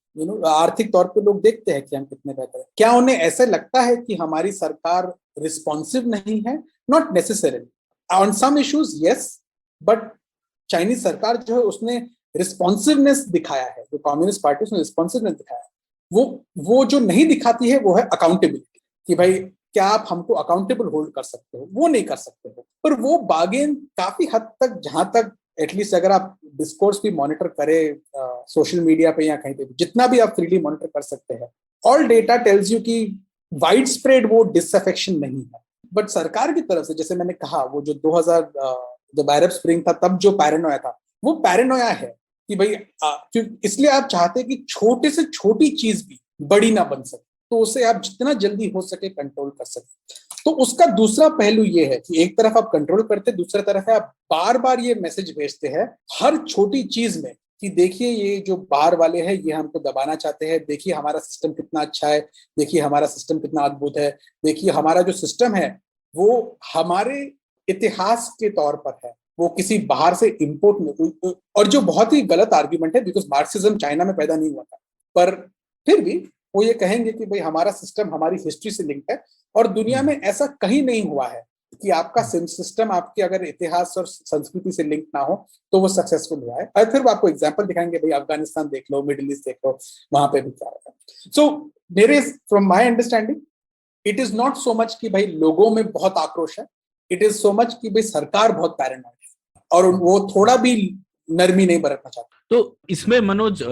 आर्थिक तौर पे लोग देखते हैं कि हम कितने बेहतर हैं। क्या उन्हें ऐसे लगता है कि हमारी सरकार रिस्पॉन्सिव नहीं है? Not necessarily, on some issues yes, but Chinese सरकार जो है उसने रिस्पॉन्सिवनेस दिखाया है, जो कम्युनिस्ट पार्टी उसने रिस्पॉन्सिवनेस दिखाया है। वो जो नहीं दिखाती है वो है अकाउंटेबिलिटी, कि भाई क्या आप हमको अकाउंटेबल होल्ड कर सकते हो? वो नहीं कर सकते हो। पर वो बागेन काफी हद तक, जहां तक एटलीस्ट अगर आप डिस्कोर्स भी मॉनिटर करें सोशल मीडिया पे या कहीं पे भी, जितना भी आप फ्रीली मॉनिटर कर सकते हैं, ऑल डेटा टेल्स यू कि वाइड स्प्रेड वो डिसअफेक्शन नहीं है। बट सरकार की तरफ से, जैसे मैंने कहा, वो जो 2000 जब अरब स्प्रिंग था तब जो पैरानोया था, वो पैरानोया है कि भाई इसलिए आप चाहते हैं कि छोटे से छोटी चीज भी बड़ी ना बन सके, तो उसे आप जितना जल्दी हो सके कंट्रोल कर सके। तो उसका दूसरा पहलू ये है कि एक तरफ आप कंट्रोल करते, दूसरी तरफ है आप बार बार ये मैसेज भेजते हैं हर छोटी चीज में कि देखिए ये जो बाहर वाले हैं ये हमको दबाना चाहते हैं, देखिए हमारा सिस्टम कितना अच्छा है, देखिए हमारा सिस्टम कितना अद्भुत है, देखिए हमारा जो सिस्टम है वो हमारे इतिहास के तौर पर है, वो किसी बाहर से इंपोर्ट नहीं। और जो बहुत ही गलत आर्ग्यूमेंट है, बिकॉज मार्क्सिज्म चाइना में पैदा नहीं हुआ था, पर फिर भी वो ये कहेंगे कि भाई हमारा सिस्टम हमारी हिस्ट्री से लिंक है, और दुनिया में ऐसा कहीं नहीं हुआ है कि आपका सिस्टम आपके अगर इतिहास और संस्कृति से लिंक ना हो तो वो सक्सेसफुल हुआ है। और फिर वो आपको एग्जांपल दिखाएंगे, भाई अफगानिस्तान देख लो, मिडिल ईस्ट देख लो, वहां पे भी क्या होता है। सो मेरे from my understanding it is not so much कि भाई लोगों में बहुत आक्रोश है, इट इज सो मच कि भाई सरकार बहुत पैरानॉइड है और वो थोड़ा भी नरमी नहीं बरतना चाहती। तो इसमें मनोज,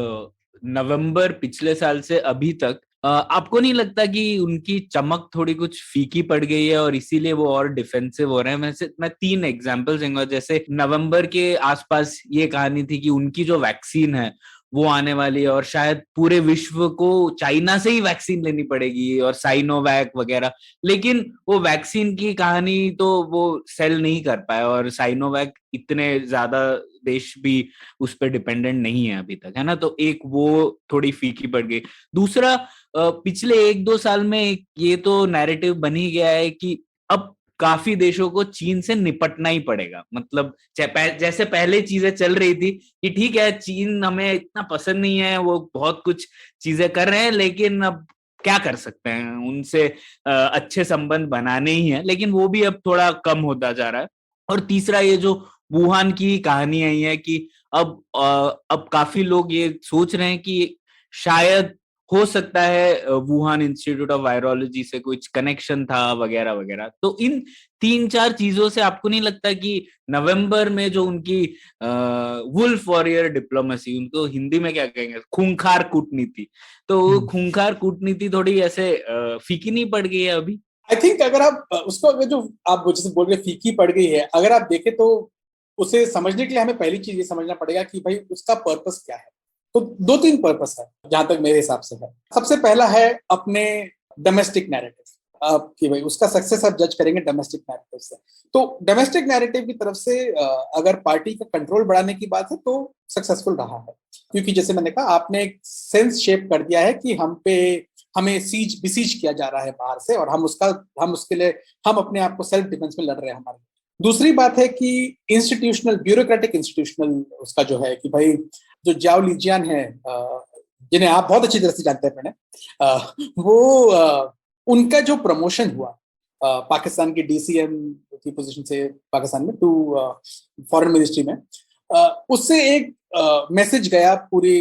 नवंबर पिछले साल से अभी तक आपको नहीं लगता कि उनकी चमक थोड़ी कुछ फीकी पड़ गई है और इसीलिए वो और डिफेंसिव हो रहे हैं? मैं 3 एग्जांपल दूंगा। जैसे नवंबर के आसपास ये कहानी थी कि उनकी जो वैक्सीन है वो आने वाली है और शायद पूरे विश्व को चाइना से ही वैक्सीन लेनी पड़ेगी और साइनोवैक वगैरह, लेकिन वो वैक्सीन की कहानी तो वो सेल नहीं कर पाया और साइनोवैक इतने ज्यादा देश भी उस पर डिपेंडेंट नहीं है अभी तक, है ना? तो एक वो थोड़ी फीकी पड़ गई। दूसरा, पिछले 1-2 साल में ये तो नैरेटिव बन ही गया है कि अब काफी देशों को चीन से निपटना ही पड़ेगा। मतलब जैसे पहले चीजें चल रही थी कि ठीक है चीन हमें इतना पसंद नहीं है, वो बहुत कुछ चीजें कर रहे हैं, लेकिन अब क्या कर सकते हैं, उनसे अच्छे संबंध बनाने ही हैं, लेकिन वो भी अब थोड़ा कम होता जा रहा है। और तीसरा, ये जो वुहान की कहानी आई है कि अब काफी लोग ये सोच रहे हैं कि शायद हो सकता है वुहान इंस्टीट्यूट ऑफ वायरोलॉजी से कुछ कनेक्शन था वगैरह वगैरह। तो इन 3-4 चीजों से आपको नहीं लगता कि नवंबर में जो उनकी वुल्फ वॉरियर डिप्लोमेसी, उनको हिंदी में क्या कहेंगे, खूंखार कूटनीति, तो खूंखार कूटनीति थोड़ी ऐसे फीकी नहीं पड़ गई है अभी? आई थिंक अगर आप उसको, अगर जो आप जैसे बोल रहे फीकी पड़ गई है, अगर आप देखें तो उसे समझने के लिए हमें पहली चीज ये समझना पड़ेगा कि भाई उसका पर्पस क्या है। तो 2-3 पर्पस है जहां तक मेरे हिसाब से है। सबसे पहला है अपने डोमेस्टिक नैरेटिव, कि भाई उसका सक्सेस आप जज करेंगे डोमेस्टिक नैरेटिव से। तो डोमेस्टिक नैरेटिव की तरफ से अगर पार्टी का कंट्रोल बढ़ाने की बात है तो सक्सेसफुल रहा है, क्योंकि जैसे मैंने कहा आपने एक सेंस शेप कर दिया है कि हमें बिसीज किया जा रहा है बाहर से, और हम उसके लिए हम अपने आप को सेल्फ डिफेंस में लड़ रहे हैं हमारे। दूसरी बात है कि इंस्टीट्यूशनल, ब्यूरोक्रेटिक इंस्टीट्यूशनल उसका जो है कि भाई जो जाओ लीजियान है, जिन्हें आप बहुत अच्छी तरह से जानते हैं प्रणय, वो उनका जो प्रमोशन हुआ पाकिस्तान की डीसीएम की पोजीशन से पाकिस्तान में टू फॉरेन मिनिस्ट्री में, उससे एक मैसेज गया पूरी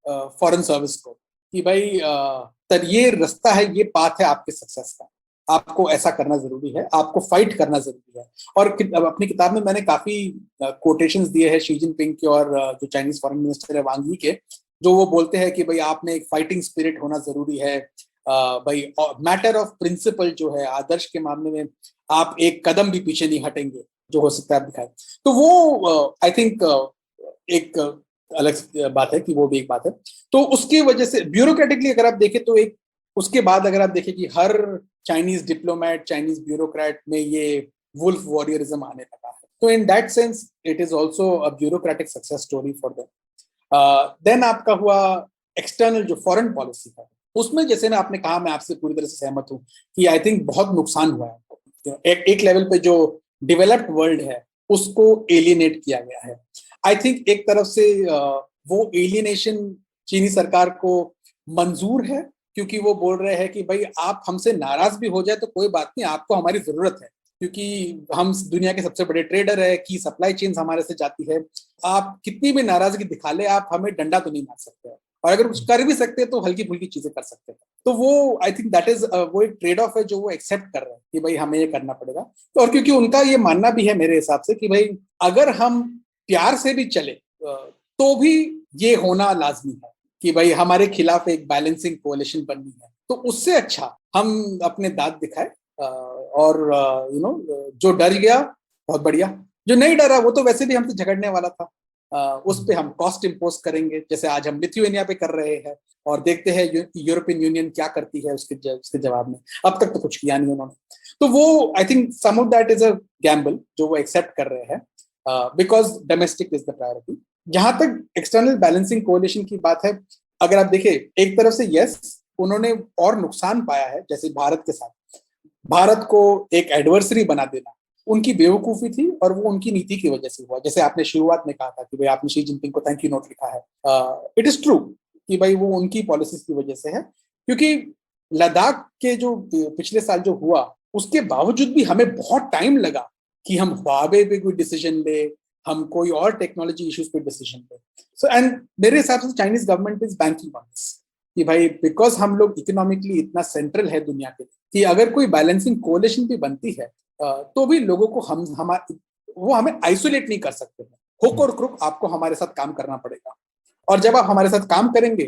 फॉरेन सर्विस को कि भाई तर ये रास्ता है, ये पाथ है आपके सक्सेस का, आपको ऐसा करना जरूरी है, आपको फाइट करना जरूरी है। और अपनी किताब में मैंने काफी कोटेशंस दिए हैं शी जिनपिंग के और जो चाइनीज फॉरेन मिनिस्टर है वांग यी के, जो वो बोलते हैं कि भाई आप में एक फाइटिंग स्पिरिट होना जरूरी है, भाई मैटर ऑफ प्रिंसिपल जो है, आदर्श के मामले में आप एक कदम भी पीछे नहीं हटेंगे, जो हो सकता है आप दिखाएं। तो वो आई थिंक एक अलग बात है कि वो भी एक बात है। तो उसकी वजह से ब्यूरोक्रेटिकली अगर आप देखें तो एक उसके बाद अगर आप देखें कि हर चाइनीज डिप्लोमेट, चाइनीज ब्यूरोक्रेट में ये वुल्फ वॉरियरिज्म आने लगा है, तो in that sense it is also a bureaucratic success story for them. Then आपका हुआ एक्सटर्नल जो फॉरेन पॉलिसी है, उसमें जैसे ना आपने कहा, मैं आपसे पूरी तरह से सहमत हूँ कि आई थिंक बहुत नुकसान हुआ है। एक लेवल पे जो डेवलप्ड वर्ल्ड है उसको एलियनेट किया गया है। आई थिंक एक तरफ से वो एलियनेशन चीनी सरकार को मंजूर है, क्योंकि वो बोल रहे हैं कि भाई आप हमसे नाराज भी हो जाए तो कोई बात नहीं, आपको हमारी जरूरत है, क्योंकि हम दुनिया के सबसे बड़े ट्रेडर है, की सप्लाई चेन हमारे से जाती है, आप कितनी भी नाराजगी दिखा ले, आप हमें डंडा तो नहीं मार सकते हैं, और अगर कुछ कर भी सकते हैं तो हल्की फुल्की चीजें कर सकते हैं। तो वो आई थिंक दैट इज वो एक ट्रेड ऑफ है जो वो एक्सेप्ट कर रहे हैं कि भाई हमें ये करना पड़ेगा। तो और क्योंकि उनका ये मानना भी है मेरे हिसाब से कि भाई अगर हम प्यार से भी चले तो भी ये होना लाजमी है कि भाई हमारे खिलाफ एक बैलेंसिंग कोalition बननी है, तो उससे अच्छा हम अपने दांत दिखाए, और जो डर गया बहुत बढ़िया, जो नहीं डरा वो तो वैसे भी हमसे झगड़ने वाला था, उस पे हम कॉस्ट इम्पोज करेंगे, जैसे आज हम लिथुआनिया पे कर रहे हैं, और देखते हैं यूरोपियन यूनियन क्या करती है उसके जवाब में। अब तक तो कुछ किया नहीं उन्होंने, तो वो I think some of that is a gamble जो वो एक्सेप्ट कर रहे हैं, because domestic is the priority. जहां तक एक्सटर्नल बैलेंसिंग कोalition की बात है, अगर आप देखें एक तरफ से यस उन्होंने और नुकसान पाया है, जैसे भारत के साथ भारत को एक एडवर्सरी बना देना उनकी बेवकूफी थी, और वो उनकी नीति की वजह से हुआ। जैसे आपने शुरुआत में कहा था कि भाई आपने शी जिनपिंग को थैंक यू नोट लिखा है, इट इज ट्रू कि भाई वो उनकी पॉलिसीज की वजह से है, क्योंकि लद्दाख के जो पिछले साल जो हुआ उसके बावजूद भी हमें बहुत टाइम लगा कि हम ह्वावे पे कोई डिसीजन ले, हम कोई और टेक्नोलॉजी इश्यूज पे डिसीजन ले। सो एंड मेरे हिसाब से Chinese government is banking on this कि भाई बिकॉज हम लोग इकोनॉमिकली इतना सेंट्रल है दुनिया के, कि अगर कोई बैलेंसिंग कोalition भी बनती है तो भी लोगों को वो हमें आइसोलेट नहीं कर सकते हैं। हुक और क्रुक आपको हमारे साथ काम करना पड़ेगा, और जब आप हमारे साथ काम करेंगे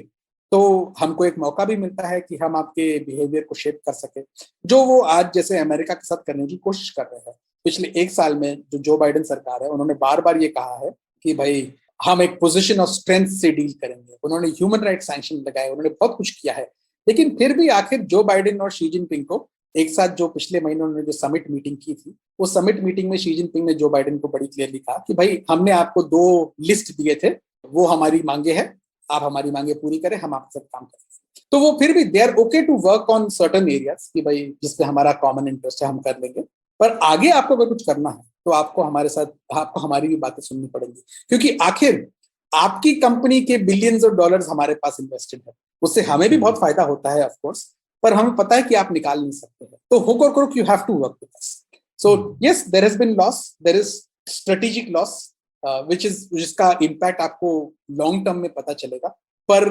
तो हमको एक मौका भी मिलता है कि हम आपके बिहेवियर को शेप कर सके, जो वो आज जैसे अमेरिका के साथ करने की कोशिश कर रहे हैं। पिछले एक साल में जो जो बाइडेन सरकार है उन्होंने बार बार ये कहा है कि भाई हम एक पोजीशन ऑफ स्ट्रेंथ से डील करेंगे, उन्होंने ह्यूमन राइट सैंक्शन लगाए, उन्होंने बहुत कुछ किया है, लेकिन फिर भी आखिर जो बाइडेन और शी जिनपिंग को एक साथ जो पिछले महीने उन्होंने जो समिट मीटिंग की थी, वो समिट मीटिंग में शी जिनपिंग ने जो बाइडेन को बड़ी क्लियरली कहा कि भाई हमने आपको 2 लिस्ट दिए थे, वो हमारी मांगे हैं, आप हमारी मांगे पूरी करें, हम आपके साथ काम करेंगे। तो वो फिर भी they are okay to work on certain areas कि भाई जिसपे हमारा कॉमन इंटरेस्ट है हम कर लेंगे, पर आगे आपको अगर कुछ करना है तो आपको हमारी भी बातें सुननी पड़ेंगी, क्योंकि आखिर आपकी कंपनी के बिलियंस ऑफ डॉलर्स हमारे पास इन्वेस्टेड है, उससे हमें भी बहुत फायदा होता है ऑफ कोर्स, पर हमें पता है कि आप निकाल नहीं सकते हैं। तो हुक और crook you have to work with us. So yes there has been loss, there is strategic loss जिसका इम्पैक्ट आपको लॉन्ग टर्म में पता चलेगा, पर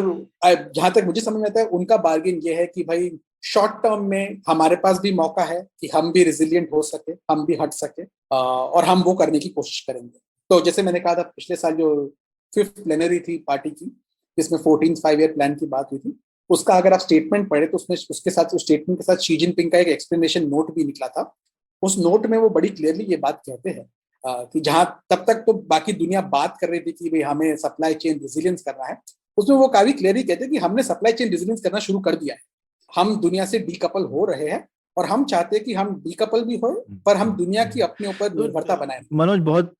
जहां तक मुझे समझ में आता है उनका बार्गेन ये है कि भाई शॉर्ट टर्म में हमारे पास भी मौका है कि हम भी रेजिलिएंट हो सके, हम भी हट सके, और हम वो करने की कोशिश करेंगे। तो जैसे मैंने कहा था पिछले साल जो 5th प्लेनरी थी पार्टी की, जिसमें 14th 5-year प्लान की बात हुई थी, उसका अगर आप स्टेटमेंट पढ़े तो उसमें उसके साथ उस स्टेटमेंट के साथ शी जिनपिंग का एक एक्सप्लेनेशन नोट भी निकला था। उस नोट में वो बड़ी क्लियरली ये बात कहते हैं कि जहां तब तक तो बाकी दुनिया बात कर रही थी कि भाई हमें सप्लाई चेन रेजिलियंस करना है, उसमें वो काफी क्लियरली कहते हैं कि हमने सप्लाई चेन रेजिलियंस करना शुरू कर दिया है, हम दुनिया से डीकपल हो रहे हैं, और हम चाहते हैं कि हम डीकपल भी हो, पर हम दुनिया की अपने ऊपर निर्भरता बनाए। मनोज बहुत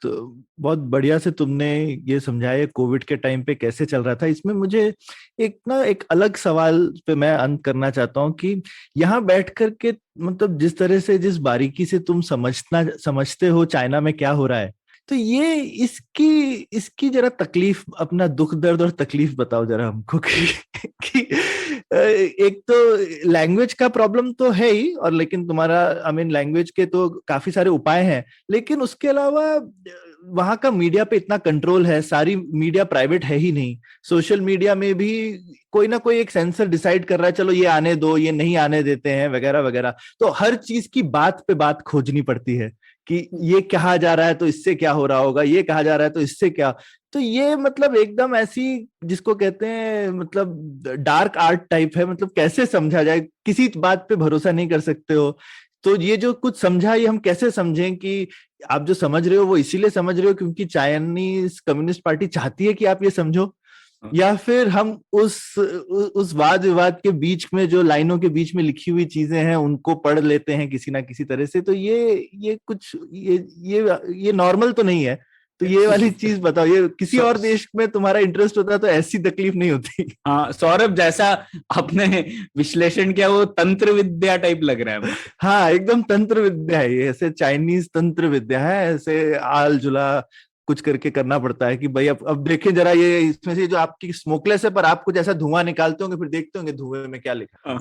बहुत बढ़िया से तुमने ये समझाया कोविड के टाइम पे कैसे चल रहा था। इसमें मुझे एक अलग सवाल पे मैं अंत करना चाहता हूँ कि यहाँ बैठ करके मतलब जिस तरह से जिस बारीकी से तुम समझते हो चाइना में क्या हो रहा है, तो ये इसकी जरा तकलीफ, अपना दुख दर्द और तकलीफ बताओ जरा हमको कि एक तो लैंग्वेज का प्रॉब्लम तो है ही, और लेकिन तुम्हारा लैंग्वेज के तो काफी सारे उपाय हैं, लेकिन उसके अलावा वहां का मीडिया पे इतना कंट्रोल है, सारी मीडिया प्राइवेट है ही नहीं, सोशल मीडिया में भी कोई ना कोई एक सेंसर डिसाइड कर रहा है चलो ये आने दो, ये नहीं आने देते हैं वगैरह वगैरह, तो हर चीज की बात पे बात खोजनी पड़ती है कि ये कहा जा रहा है तो इससे क्या हो रहा होगा, ये कहा जा रहा है तो इससे क्या। तो ये मतलब एकदम ऐसी जिसको कहते हैं मतलब डार्क आर्ट टाइप है, मतलब कैसे समझा जाए, किसी बात पे भरोसा नहीं कर सकते हो। तो ये जो कुछ समझा ये हम कैसे समझें कि आप जो समझ रहे हो वो इसीलिए समझ रहे हो क्योंकि चाइनीज कम्युनिस्ट पार्टी चाहती है कि आप ये समझो, या फिर हम उस वाद विवाद के बीच में जो लाइनों के बीच में लिखी हुई चीजें हैं उनको पढ़ लेते हैं किसी ना किसी तरह से। तो ये कुछ ये नॉर्मल तो नहीं है। तो ये वाली चीज बताओ, ये किसी और देश में तुम्हारा इंटरेस्ट होता तो ऐसी तकलीफ नहीं होती। हाँ सौरभ, जैसा आपने विश्लेषण किया वो तंत्र विद्या टाइप लग रहा है। हाँ एकदम तंत्र विद्या है ये, ऐसे चाइनीज तंत्र विद्या है, ऐसे आल जुला कुछ करके करना पड़ता है कि भाई अब देखें जरा ये इसमें से जो आपकी स्मोकलेस है पर आप कुछ ऐसा धुआं निकालते होंगे, फिर देखते होंगे धुएं में क्या लिखा।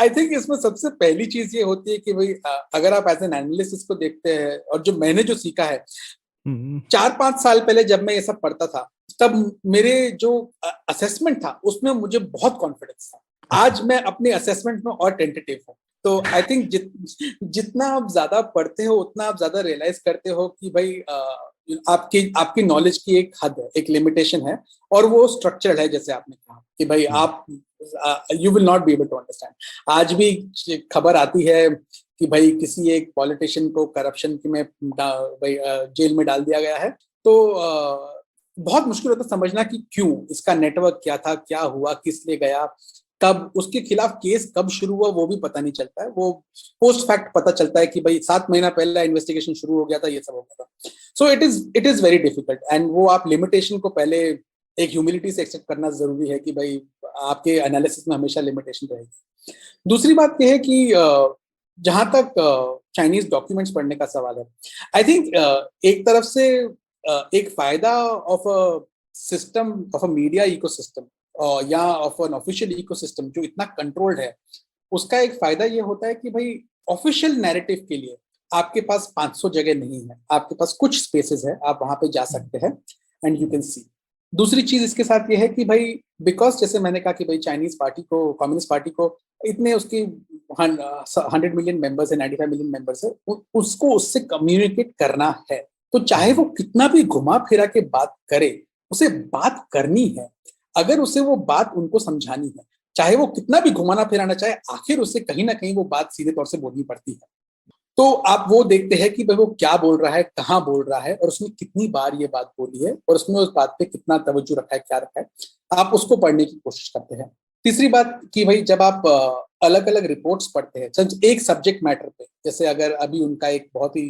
आई थिंक इसमें सबसे पहली चीज ये होती है कि भाई अगर आप एज एन एनालिस्ट इसको देखते हैं, और जो मैंने जो सीखा है 4-5 साल पहले जब मैं ये सब पढ़ता था, तब मेरे जो असेसमेंट था उसमें मुझे बहुत कॉन्फिडेंस था। आज मैं अपने असेसमेंट में और टेंटेटिव हूँ। तो आई थिंक जितना आप ज्यादा पढ़ते हो उतना आप ज्यादा रियलाइज करते हो कि भाई आपकी नॉलेज की एक हद है, एक लिमिटेशन है, और वो स्ट्रक्चर्ड है, जैसे आपने कहा कि भाई आप you will not be able to understand. आज भी खबर आती है कि भाई किसी एक पॉलिटिशियन को करप्शन में भाई जेल में डाल दिया गया है, तो बहुत मुश्किल होता है समझना कि क्यों, इसका नेटवर्क क्या था, क्या हुआ, किस लिए गया, कब उसके खिलाफ केस कब शुरू हुआ, वो भी पता नहीं चलता है। वो पोस्ट फैक्ट पता चलता है कि भाई 7 महीना पहले इन्वेस्टिगेशन शुरू हो गया था, ये सब हो गया था। So it is very difficult, and वो आप लिमिटेशन को पहले एक ह्यूमिलिटी से एक्सेप्ट करना जरूरी है कि भाई आपके एनालिसिस में हमेशा लिमिटेशन रहेगी। दूसरी बात यह है कि जहां तक चाइनीज डॉक्यूमेंट्स पढ़ने का सवाल है, आई थिंक एक तरफ से एक फायदा of a system, of a media ecosystem या ऑफ एन ऑफिशियल इकोसिस्टम जो इतना कंट्रोल्ड है, उसका एक फायदा ये होता है कि भाई ऑफिशियल नैरेटिव के लिए आपके पास 500 जगह नहीं है, आपके पास कुछ स्पेसेस है, आप वहां पे जा सकते हैं एंड यू कैन सी। दूसरी चीज इसके साथ ये है कि भाई बिकॉज जैसे मैंने कहा कि भाई चाइनीज पार्टी को, कम्युनिस्ट पार्टी को इतने उसकी 100 मिलियन मेंबर्स है, 95 मिलियन मेंबर्स है, उसको उससे कम्युनिकेट करना है, तो चाहे वो कितना भी घुमा फिरा के बात करे, उसे बात करनी है। अगर उसे वो बात उनको समझानी है, चाहे वो कितना भी घुमाना फिराना चाहे, आखिर उसे कहीं ना कहीं वो बात सीधे तौर से बोलनी पड़ती है। तो आप वो देखते हैं कि भाई वो क्या बोल रहा है, कहाँ बोल रहा है, और उसने कितनी बार ये बात बोली है, और उसने उस बात पे कितना तवज्जो रखा है, क्या रखा है, आप उसको पढ़ने की कोशिश करते हैं। तीसरी बात कि भाई जब आप अलग अलग रिपोर्ट्स पढ़ते हैं एक सब्जेक्ट मैटर पे, जैसे अगर अभी उनका एक बहुत ही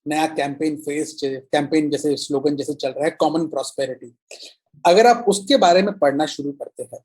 नया कैंपेन जैसे स्लोगन जैसे चल रहा है, कॉमन प्रॉस्पेरिटी, अगर आप उसके बारे में पढ़ना शुरू करते हैं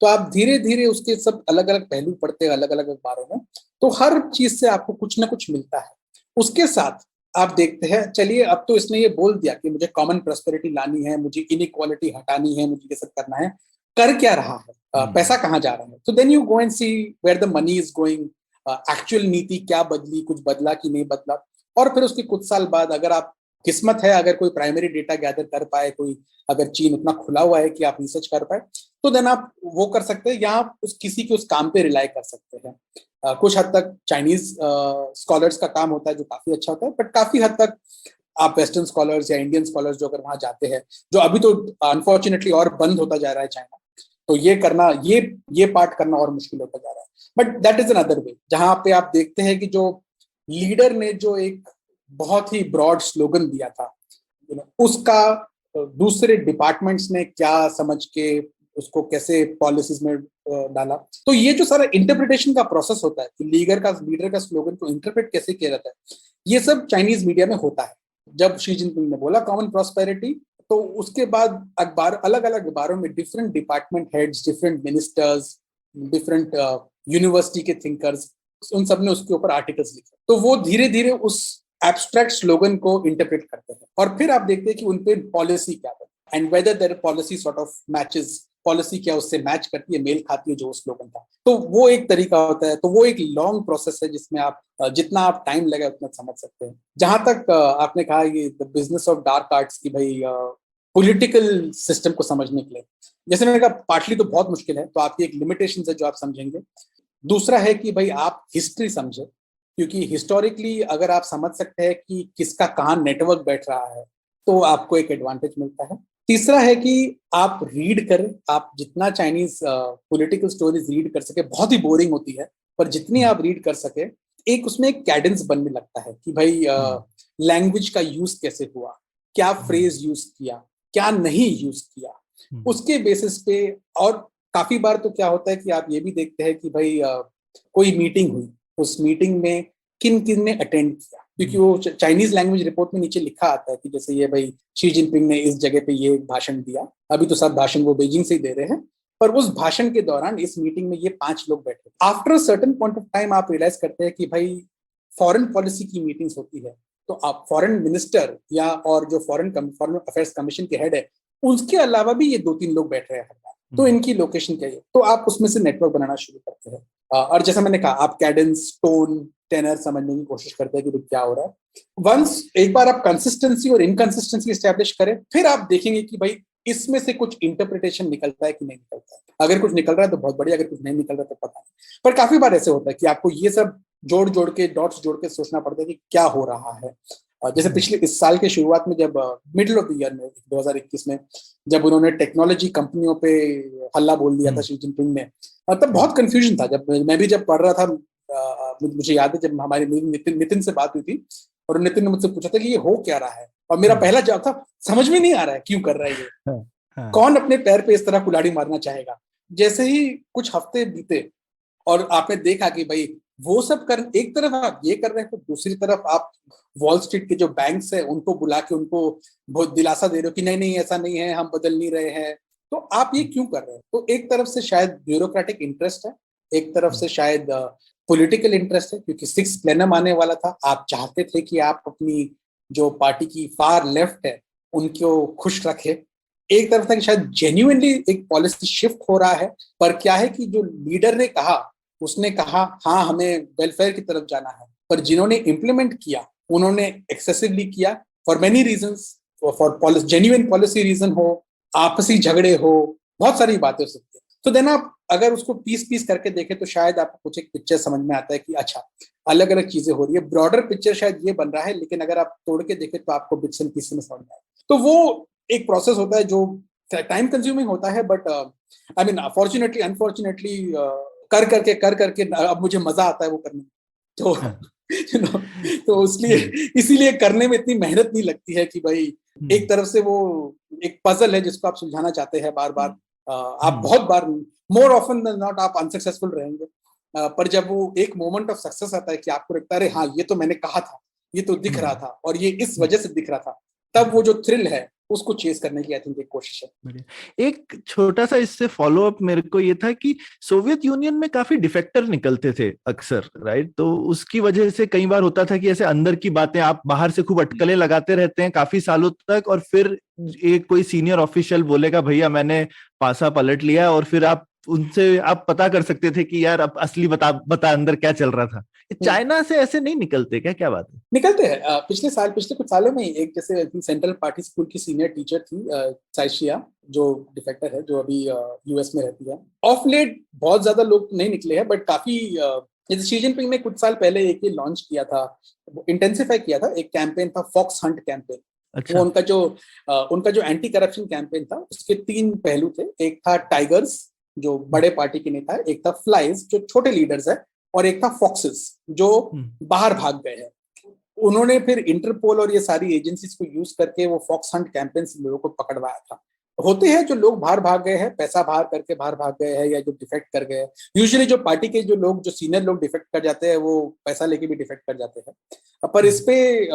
तो आप धीरे धीरे उसके सब अलग अलग पहलू पढ़ते हैं अलग अलग अखबारों में, तो हर चीज से आपको कुछ ना कुछ मिलता है। उसके साथ आप देखते हैं, चलिए अब तो इसने ये बोल दिया कि मुझे कॉमन प्रॉस्पेरिटी लानी है, मुझे इनइक्वालिटी हटानी है, मुझे ये सब करना है, कर क्या रहा है, पैसा कहाँ जा रहा है, तो then you go and see where the money is going, actual नीति क्या बदली, कुछ बदला कि नहीं बदला। और फिर उसके कुछ साल बाद अगर आप किस्मत है, अगर कोई प्राइमरी डेटा गैदर कर पाए, कोई अगर चीन उतना खुला हुआ है कि आप रिसर्च कर पाए, तो देन आप वो कर सकते हैं, या आप किसी के उस काम पे रिलाई कर सकते हैं। कुछ हद तक चाइनीज स्कॉलर्स का काम होता है जो काफी अच्छा होता है, बट काफी हद तक आप वेस्टर्न स्कॉलर्स या इंडियन स्कॉलर्स जो अगर वहां जाते हैं, जो अभी तो अनफॉर्चुनेटली और बंद होता जा रहा है चाइना, तो ये करना, ये पार्ट करना और मुश्किल होता जा रहा है। But that is another way, जहां पे आप देखते हैं कि जो लीडर ने जो एक बहुत ही ब्रॉड स्लोगन दिया था, उसका दूसरे डिपार्टमेंट्स ने क्या समझ के उसको कैसे पॉलिसीज में डाला। तो ये जो सारा इंटरप्रिटेशन का प्रोसेस होता है कि लीडर का स्लोगन को इंटरप्रेट कैसे किया जाता है, ये सब चाइनीज मीडिया में होता है। जब शी जिनपिंग ने बोला कॉमन प्रॉस्पेरिटी, तो उसके बाद अखबार, अलग अलग अखबारों में different department heads, different ministers, different university के थिंकर्स, उन सब ने उसके ऊपर आर्टिकल्स लिखे। तो वो धीरे धीरे उस एब्स्ट्रैक्ट स्लोगन को इंटरप्रेट करते हैं, और फिर आप देखते हैं कि उन पे पॉलिसी क्या है, and whether their policy sort of matches, policy क्या उससे मैच करती है, मेल खाती है जो उस स्लोगन का। तो वो एक तरीका होता है। तो वो एक लॉन्ग प्रोसेस है जिसमें आप जितना आप टाइम लगे उतना समझ सकते हैं। जहां तक आपने कहा ये the business of dark arts की, भाई पॉलिटिकल सिस्टम को समझने के लिए, जैसे मैंने कहा पार्टली तो बहुत मुश्किल है, तो आपकी एक लिमिटेशन है जो आप समझेंगे। दूसरा है कि भाई आप हिस्ट्री समझे, क्योंकि हिस्टोरिकली अगर आप समझ सकते हैं कि किसका कहाँ नेटवर्क बैठ रहा है, तो आपको एक एडवांटेज मिलता है। तीसरा है कि आप रीड करें, आप जितना चाइनीज पॉलिटिकल स्टोरीज रीड कर सके, बहुत ही बोरिंग होती है, पर जितनी आप रीड कर सके, एक उसमें एक कैडेंस बनने लगता है कि भाई लैंग्वेज का यूज कैसे हुआ, क्या फ्रेज यूज किया, क्या नहीं यूज किया, उसके बेसिस पे। और काफी बार तो क्या होता है कि आप ये भी देखते हैं कि भाई कोई मीटिंग हुई, उस मीटिंग में किन किन ने अटेंड किया, क्योंकि वो चाइनीज लैंग्वेज रिपोर्ट में नीचे लिखा आता है कि जैसे ये भाई शी जिनपिंग ने इस जगह पे ये भाषण दिया। अभी तो सब भाषण वो बीजिंग से ही दे रहे हैं, पर उस भाषण के दौरान इस मीटिंग में ये 5 लोग बैठे। After certain point of time आप रियलाइज करते हैं कि भाई फॉरेन पॉलिसी की मीटिंग्स होती है तो आप फॉरेन मिनिस्टर या और जो फॉरेन अफेयर्स कमीशन के हेड है उसके अलावा भी ये 2-3 लोग बैठ रहे हैं। तो इनकी लोकेशन क्या है, तो आप उसमें से नेटवर्क बनाना शुरू करते हैं। और जैसा मैंने कहा, आप कैडेंस, टोन, टेनर समझने की कोशिश करते हैं कि क्या हो रहा है। वंस एक बार आप कंसिस्टेंसी और इनकंसिस्टेंसी एस्टैब्लिश करें, फिर आप देखेंगे कि भाई इसमें से कुछ इंटरप्रिटेशन निकलता है कि नहीं निकलता है। अगर कुछ निकल रहा है तो बहुत बढ़िया, अगर कुछ नहीं निकल रहा तो पता नहीं। पर काफी बार ऐसे होता है कि आपको ये सब जोड़ के डॉट्स जोड़ के सोचना पड़ता है कि क्या हो रहा है। जैसे पिछले इस साल के शुरुआत में, जब मिडिल ऑफ द ईयर में 2021 में जब उन्होंने टेक्नोलॉजी कंपनियों पे हल्ला बोल दिया था शी जिनपिंग ने, तब बहुत कंफ्यूजन था। जब मैं भी जब पढ़ रहा था, मुझे याद है जब हमारे नितिन से बात हुई थी और नितिन ने मुझसे पूछा था कि ये हो क्या रहा है, और मेरा पहला जवाब था समझ में नहीं आ रहा है क्यों कर रहा है ये, कौन अपने पैर पे इस तरह कुल्हाड़ी मारना चाहेगा। जैसे ही कुछ हफ्ते बीते और आपने देखा कि भाई वो सब कर, एक तरफ आप ये कर रहे हो, दूसरी तरफ आप वॉल स्ट्रीट के जो बैंक्स है उनको बुला के उनको बहुत दिलासा दे रहे हो कि नहीं नहीं ऐसा नहीं है, हम बदल नहीं रहे हैं। तो आप ये क्यों कर रहे हो? तो एक तरफ से शायद ब्यूरोक्रेटिक इंटरेस्ट है, एक तरफ से शायद पॉलिटिकल इंटरेस्ट है, क्योंकि 6 प्लेनम आने वाला था। आप चाहते थे कि आप अपनी जो पार्टी की फार लेफ्ट है उनको खुश रखे। एक तरफ था कि शायद जेन्युइनली एक पॉलिसी शिफ्ट हो रहा है। पर क्या है कि जो लीडर ने कहा, उसने कहा हाँ हमें वेलफेयर की तरफ जाना है, पर जिन्होंने इम्प्लीमेंट किया उन्होंने एक्सेसिवली किया for many reasons, for genuine policy reason हो, आपसी झगड़े हो, बहुत सारी बातें हो सकती है। तो देन आप अगर उसको पीस करके देखें तो शायद आपको कुछ एक पिक्चर समझ में आता है कि अच्छा अलग अलग चीजें हो रही है। ब्रॉडर पिक्चर शायद ये बन रहा है, लेकिन अगर आप तोड़ के देखें तो आपको बिट्स एंड पीसेस में समझ में आए। तो वो एक प्रोसेस होता है जो टाइम कंज्यूमिंग होता है, but I mean fortunately unfortunately कर करके अब मुझे मजा आता है वो करने में। तो तो इसीलिए करने में इतनी मेहनत नहीं लगती है कि भाई एक तरफ से वो एक पजल है जिसको आप सुलझाना चाहते हैं बार बार। आप बहुत बार, मोर ऑफन देन नॉट, आप अनसक्सेसफुल रहेंगे। पर जब वो एक मोमेंट ऑफ सक्सेस आता है कि आपको लगता है अरे हाँ ये तो मैंने कहा था, ये तो दिख रहा था और ये इस वजह से दिख रहा था, तब वो जो थ्रिल है उसको चेस करने की आई थिंक एक कोशिश है। एक छोटा सा इससे फॉलो अप मेरे को ये था कि सोवियत यूनियन में काफी डिफेक्टर निकलते थे अक्सर, राइट? तो उसकी वजह से कई बार होता था कि ऐसे अंदर की बातें आप बाहर से खूब अटकलें लगाते रहते हैं काफी सालों तक, और फिर एक कोई सीनियर ऑफिशियल बोलेगा भैया मैंने पासा पलट लिया, और फिर आप उनसे आप पता कर सकते थे कि यार अब असली बता अंदर क्या चल रहा था। चाइना से ऐसे नहीं निकलते क्या बात है? निकलते हैं। पिछले कुछ सालों में एक जैसे सेंट्रल पार्टी स्कूल की सीनियर टीचर थी साइशिया, जो डिफेक्टर है, जो अभी यूएस में रहती है। ऑफ लेट बहुत ज्यादा लोग नहीं निकले हैं, बट काफी जैसे शी जिनपिंग ने कुछ साल पहले एक ये लॉन्च किया था, इंटेंसिफाई किया था, एक कैंपेन था फॉक्स हंट कैंपेन। अच्छा। वो उनका जो एंटी करप्शन कैंपेन था उसके 3 पहलू थे। एक था टाइगर्स जो बड़े पार्टी के नेता है, एक था फ्लाइज जो छोटे लीडर्स है, और एक था फॉक्सेस जो बाहर भाग गए हैं। उन्होंने फिर इंटरपोल और ये सारी एजेंसीज को यूज करके वो फॉक्स हंट कैंपेन से लोगों को पकड़वाया था। होते हैं जो लोग बाहर भाग गए हैं, पैसा बाहर करके बाहर भाग गए हैं, या जो डिफेक्ट कर गए हैं। यूजुअली जो पार्टी के जो लोग, जो सीनियर लोग डिफेक्ट कर जाते हैं, वो पैसा लेके भी डिफेक्ट कर जाते हैं। पर इस पे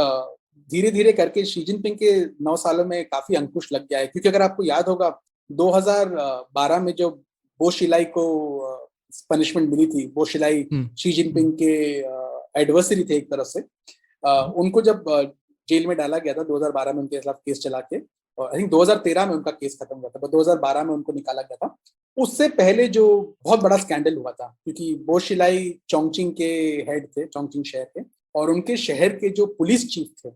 धीरे धीरे करके शी जिनपिंग के 9 सालों में काफी अंकुश लग गया है। क्योंकि अगर आपको याद होगा 2012 में जो बो शिलाई को पनिशमेंट मिली थी, बो शिलाई शी जिनपिंग के एडवर्सरी थे एक तरफ से, उनको जब जेल में डाला गया था 2012 में, उनके खिलाफ केस चला के, और आई थिंक 2013 में उनका केस खत्म हुआ था, पर 2012 में उनको निकाला गया था। उससे पहले जो बहुत बड़ा स्कैंडल हुआ था, क्योंकि बो शिलाई चोंगचिंग के हेड थे, चोंगचिंग शहर के, और उनके शहर के जो पुलिस चीफ थे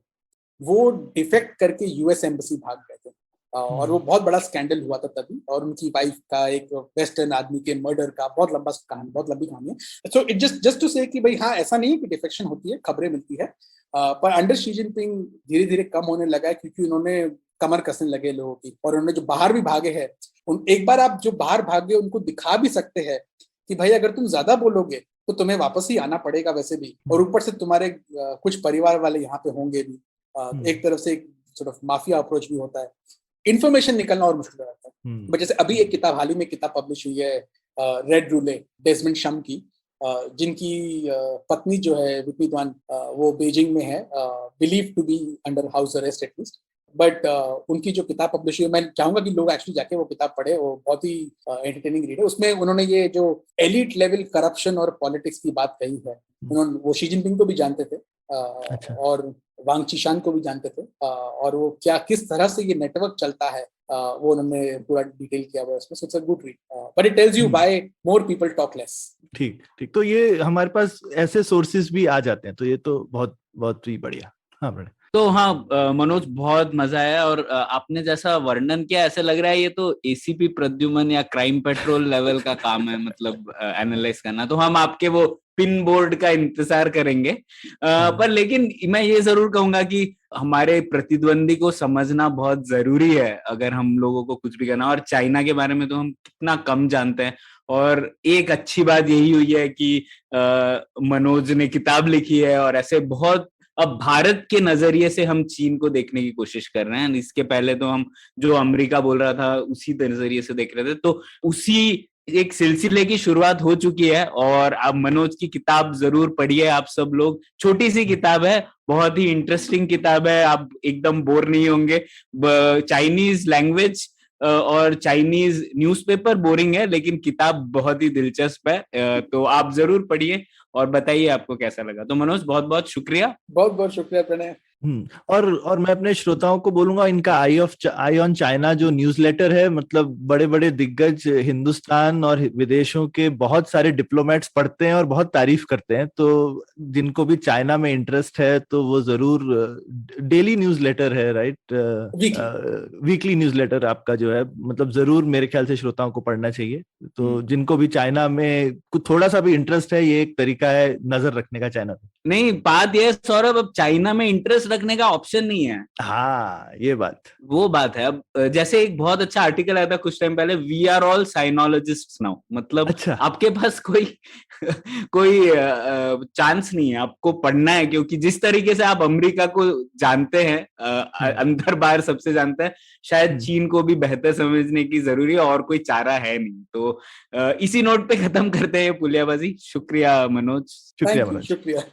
वो डिफेक्ट करके यूएस एम्बेसी भाग गए थे, और वो बहुत बड़ा स्कैंडल हुआ था तभी। और उनकी वाइफ का, एक वेस्टर्न आदमी के मर्डर का बहुत लंबा कहानी, बहुत लंबी कहानी है। सो इट जस्ट टू से कि भाई हाँ, ऐसा नहीं है कि डिफेक्शन होती है, खबरें मिलती है, पर अंडर शी जिनपिंग धीरे धीरे कम होने लगा है, क्योंकि उन्होंने कमर कसने लगे लोगों की। और उन्होंने जो बाहर भी भागे हैं, एक बार आप जो बाहर भागे उनको दिखा भी सकते हैं कि भाई अगर तुम ज्यादा बोलोगे तो तुम्हें वापस ही आना पड़ेगा वैसे भी, और ऊपर से तुम्हारे कुछ परिवार वाले यहाँ पे होंगे भी। एक तरफ से एक सॉर्ट ऑफ माफिया अप्रोच भी होता है, इन्फॉर्मेशन निकलना और मुश्किल रहता है। बट जैसे अभी एक किताब, हाल ही में किताब पब्लिश हुई है रेड रूले, डेसमंड शम की, जिनकी पत्नी जो है विपी द्वान वो बीजिंग में है, believe to be under house arrest at least, but उनकी जो किताब पब्लिश हुई, मैं चाहूंगा कि लोग एक्चुअली जाके वो किताब पढ़े, वो बहुत ही एंटरटेनिंग रीड है। उसमें उन्होंने ये जो एलिट लेवल करप्शन और पॉलिटिक्स की बात कही है, उन्होंने वो शी जिनपिंग को भी जानते थे और वांग चिशान को भी जानते थे, और वो क्या किस तरह से ये नेटवर्क चलता है वो उन्होंने पूरा डिटेल किया हुआ है उसमें। So it's a good read, but it tells you why more people talk less. ठीक, तो ये हमारे पास ऐसे सोर्सेज भी आ जाते हैं, तो ये तो बहुत ही बढ़िया। हाँ बड़े तो हाँ मनोज, बहुत मजा आया, और आपने जैसा वर्णन किया ऐसे लग रहा है ये तो एसीपी प्रद्युमन या क्राइम पेट्रोल लेवल का काम है, मतलब एनालाइज करना। तो हम आपके वो पिन बोर्ड का इंतजार करेंगे, पर लेकिन मैं ये जरूर कहूंगा कि हमारे प्रतिद्वंदी को समझना बहुत जरूरी है अगर हम लोगों को कुछ भी करना। और चाइना के बारे में तो हम कितना कम जानते हैं, और एक अच्छी बात यही हुई है कि मनोज ने किताब लिखी है, और ऐसे बहुत अब भारत के नजरिए से हम चीन को देखने की कोशिश कर रहे हैं। इसके पहले तो हम जो अमेरिका बोल रहा था उसी नजरिए से देख रहे थे, तो उसी एक सिलसिले की शुरुआत हो चुकी है। और आप मनोज की किताब जरूर पढ़िए, आप सब लोग। छोटी सी किताब है, बहुत ही इंटरेस्टिंग किताब है, आप एकदम बोर नहीं होंगे। चाइनीज लैंग्वेज और चाइनीज न्यूज़पेपर बोरिंग है, लेकिन किताब बहुत ही दिलचस्प है, तो आप जरूर पढ़िए और बताइए आपको कैसा लगा। तो मनोज, बहुत बहुत शुक्रिया। बहुत बहुत शुक्रिया प्रणय। और मैं अपने श्रोताओं को बोलूंगा, इनका आई ऑन चाइना जो न्यूज़लेटर है, मतलब बड़े बड़े दिग्गज हिंदुस्तान और विदेशों के बहुत सारे डिप्लोमेट्स पढ़ते हैं और बहुत तारीफ करते हैं। तो जिनको भी चाइना में इंटरेस्ट है तो वो जरूर, डेली न्यूज़लेटर है, राइट, वीकली न्यूज़लेटर आपका जो है, मतलब जरूर मेरे ख्याल से श्रोताओं को पढ़ना चाहिए। तो जिनको भी चाइना में कुछ थोड़ा सा भी इंटरेस्ट है, ये एक तरीका है नजर रखने का चाइना पे। नहीं, बात ये सौरभ, अब चाइना में इंटरेस्ट रखने का ऑप्शन नहीं है। हाँ, ये वो बात है। अब जैसे एक बहुत अच्छा आर्टिकल आया था कुछ टाइम पहले, वी आर ऑल साइनोलॉजिस्ट्स नाउ, मतलब अच्छा। आपके पास कोई चांस नहीं है, आपको पढ़ना है, क्योंकि जिस तरीके से आप अमेरिका को जानते हैं, अंदर बाहर सबसे जानते हैं, शायद चीन को भी बेहतर समझने की जरूरी है, और कोई चारा है नहीं। तो इसी नोट पे खत्म करते हैं पुलियाबाजी। शुक्रिया मनोज। शुक्रिया।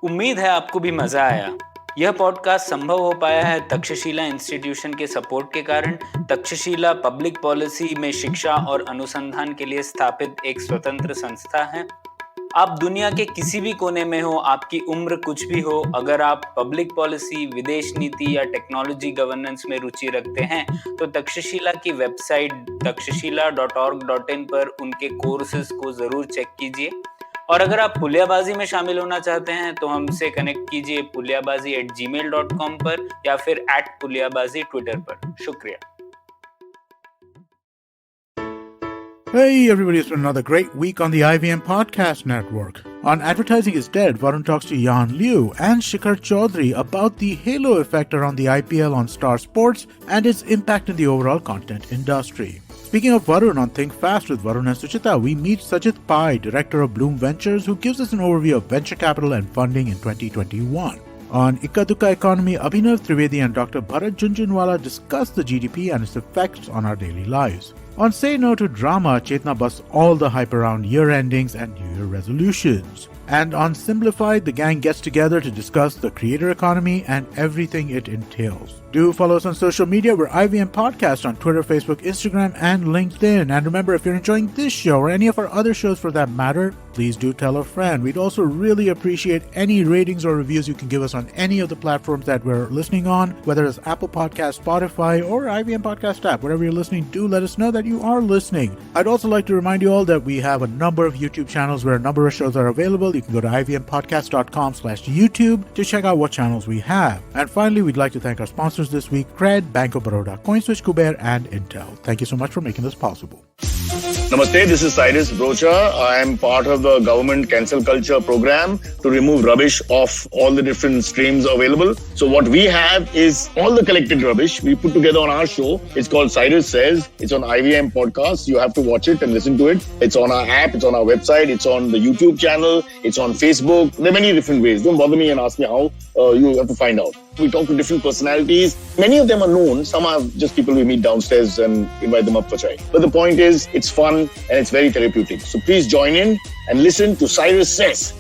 उम्मीद है आपको भी मजा आया। यह पॉडकास्ट संभव हो पाया है तक्षशिला इंस्टीट्यूशन के सपोर्ट के कारण। तक्षशिला पब्लिक पॉलिसी में शिक्षा और अनुसंधान के लिए स्थापित एक स्वतंत्र संस्था है। आप दुनिया के किसी भी कोने में हो, आपकी उम्र कुछ भी हो, अगर आप पब्लिक पॉलिसी, विदेश नीति या टेक्नोलॉजी गवर्नेंस में रुचि रखते हैं तो तक्षशिला की वेबसाइट takshashila.org.in पर उनके कोर्सेज को जरूर चेक कीजिए। और अगर आप पुलियाबाजी में शामिल होना चाहते हैं तो हमसे कनेक्ट कीजिए puliyabazi@gmail.com पर या फिर @puliyabazi ट्विटर पर। शुक्रिया। Hey everybody, it's been another great week on the IVM Podcast Network. On Advertising is Dead, Varun talks to Yan Liu and Shikhar Chaudhary about the halo effect around the IPL on Star Sports and its impact in the overall content industry. Speaking of Varun, on Think Fast with Varun and Suchita, we meet Sajid Pai, director of Bloom Ventures, who gives us an overview of venture capital and funding in 2021. On Ikka Dukka Economy, Abhinav Trivedi and Dr. Bharat Junjunwala discuss the GDP and its effects on our daily lives. On Say No to Drama, Chetna busts all the hype around year endings and New Year resolutions. And on Simplified, the gang gets together to discuss the creator economy and everything it entails. Do follow us on social media. We're IVM Podcast on Twitter, Facebook, Instagram, and LinkedIn. And remember, if you're enjoying this show or any of our other shows for that matter, please do tell a friend. We'd also really appreciate any ratings or reviews you can give us on any of the platforms that we're listening on, whether it's Apple Podcast, Spotify, or IVM Podcast app. Wherever you're listening, do let us know that you are listening. I'd also like to remind you all that we have a number of YouTube channels where a number of shows are available. You can go to ivmpodcast.com/YouTube to check out what channels we have. And finally, we'd like to thank our sponsors this week, Cred, Bank of Baroda, CoinSwitch, Kuber, and Intel. Thank you so much for making this possible. Namaste, this is Cyrus Brocha. I am part of the government cancel culture program to remove rubbish off all the different streams available. So what we have is all the collected rubbish we put together on our show. It's called Cyrus Says. It's on IVM Podcast. You have to watch it and listen to it. It's on our app. It's on our website. It's on the YouTube channel. It's on Facebook. There are many different ways. Don't bother me and ask me how. You have to find out. We talk to different personalities. Many of them are known. Some are just people we meet downstairs and invite them up for chai. But the point is, it's fun and it's very therapeutic. So please join in and listen to Cyrus Says.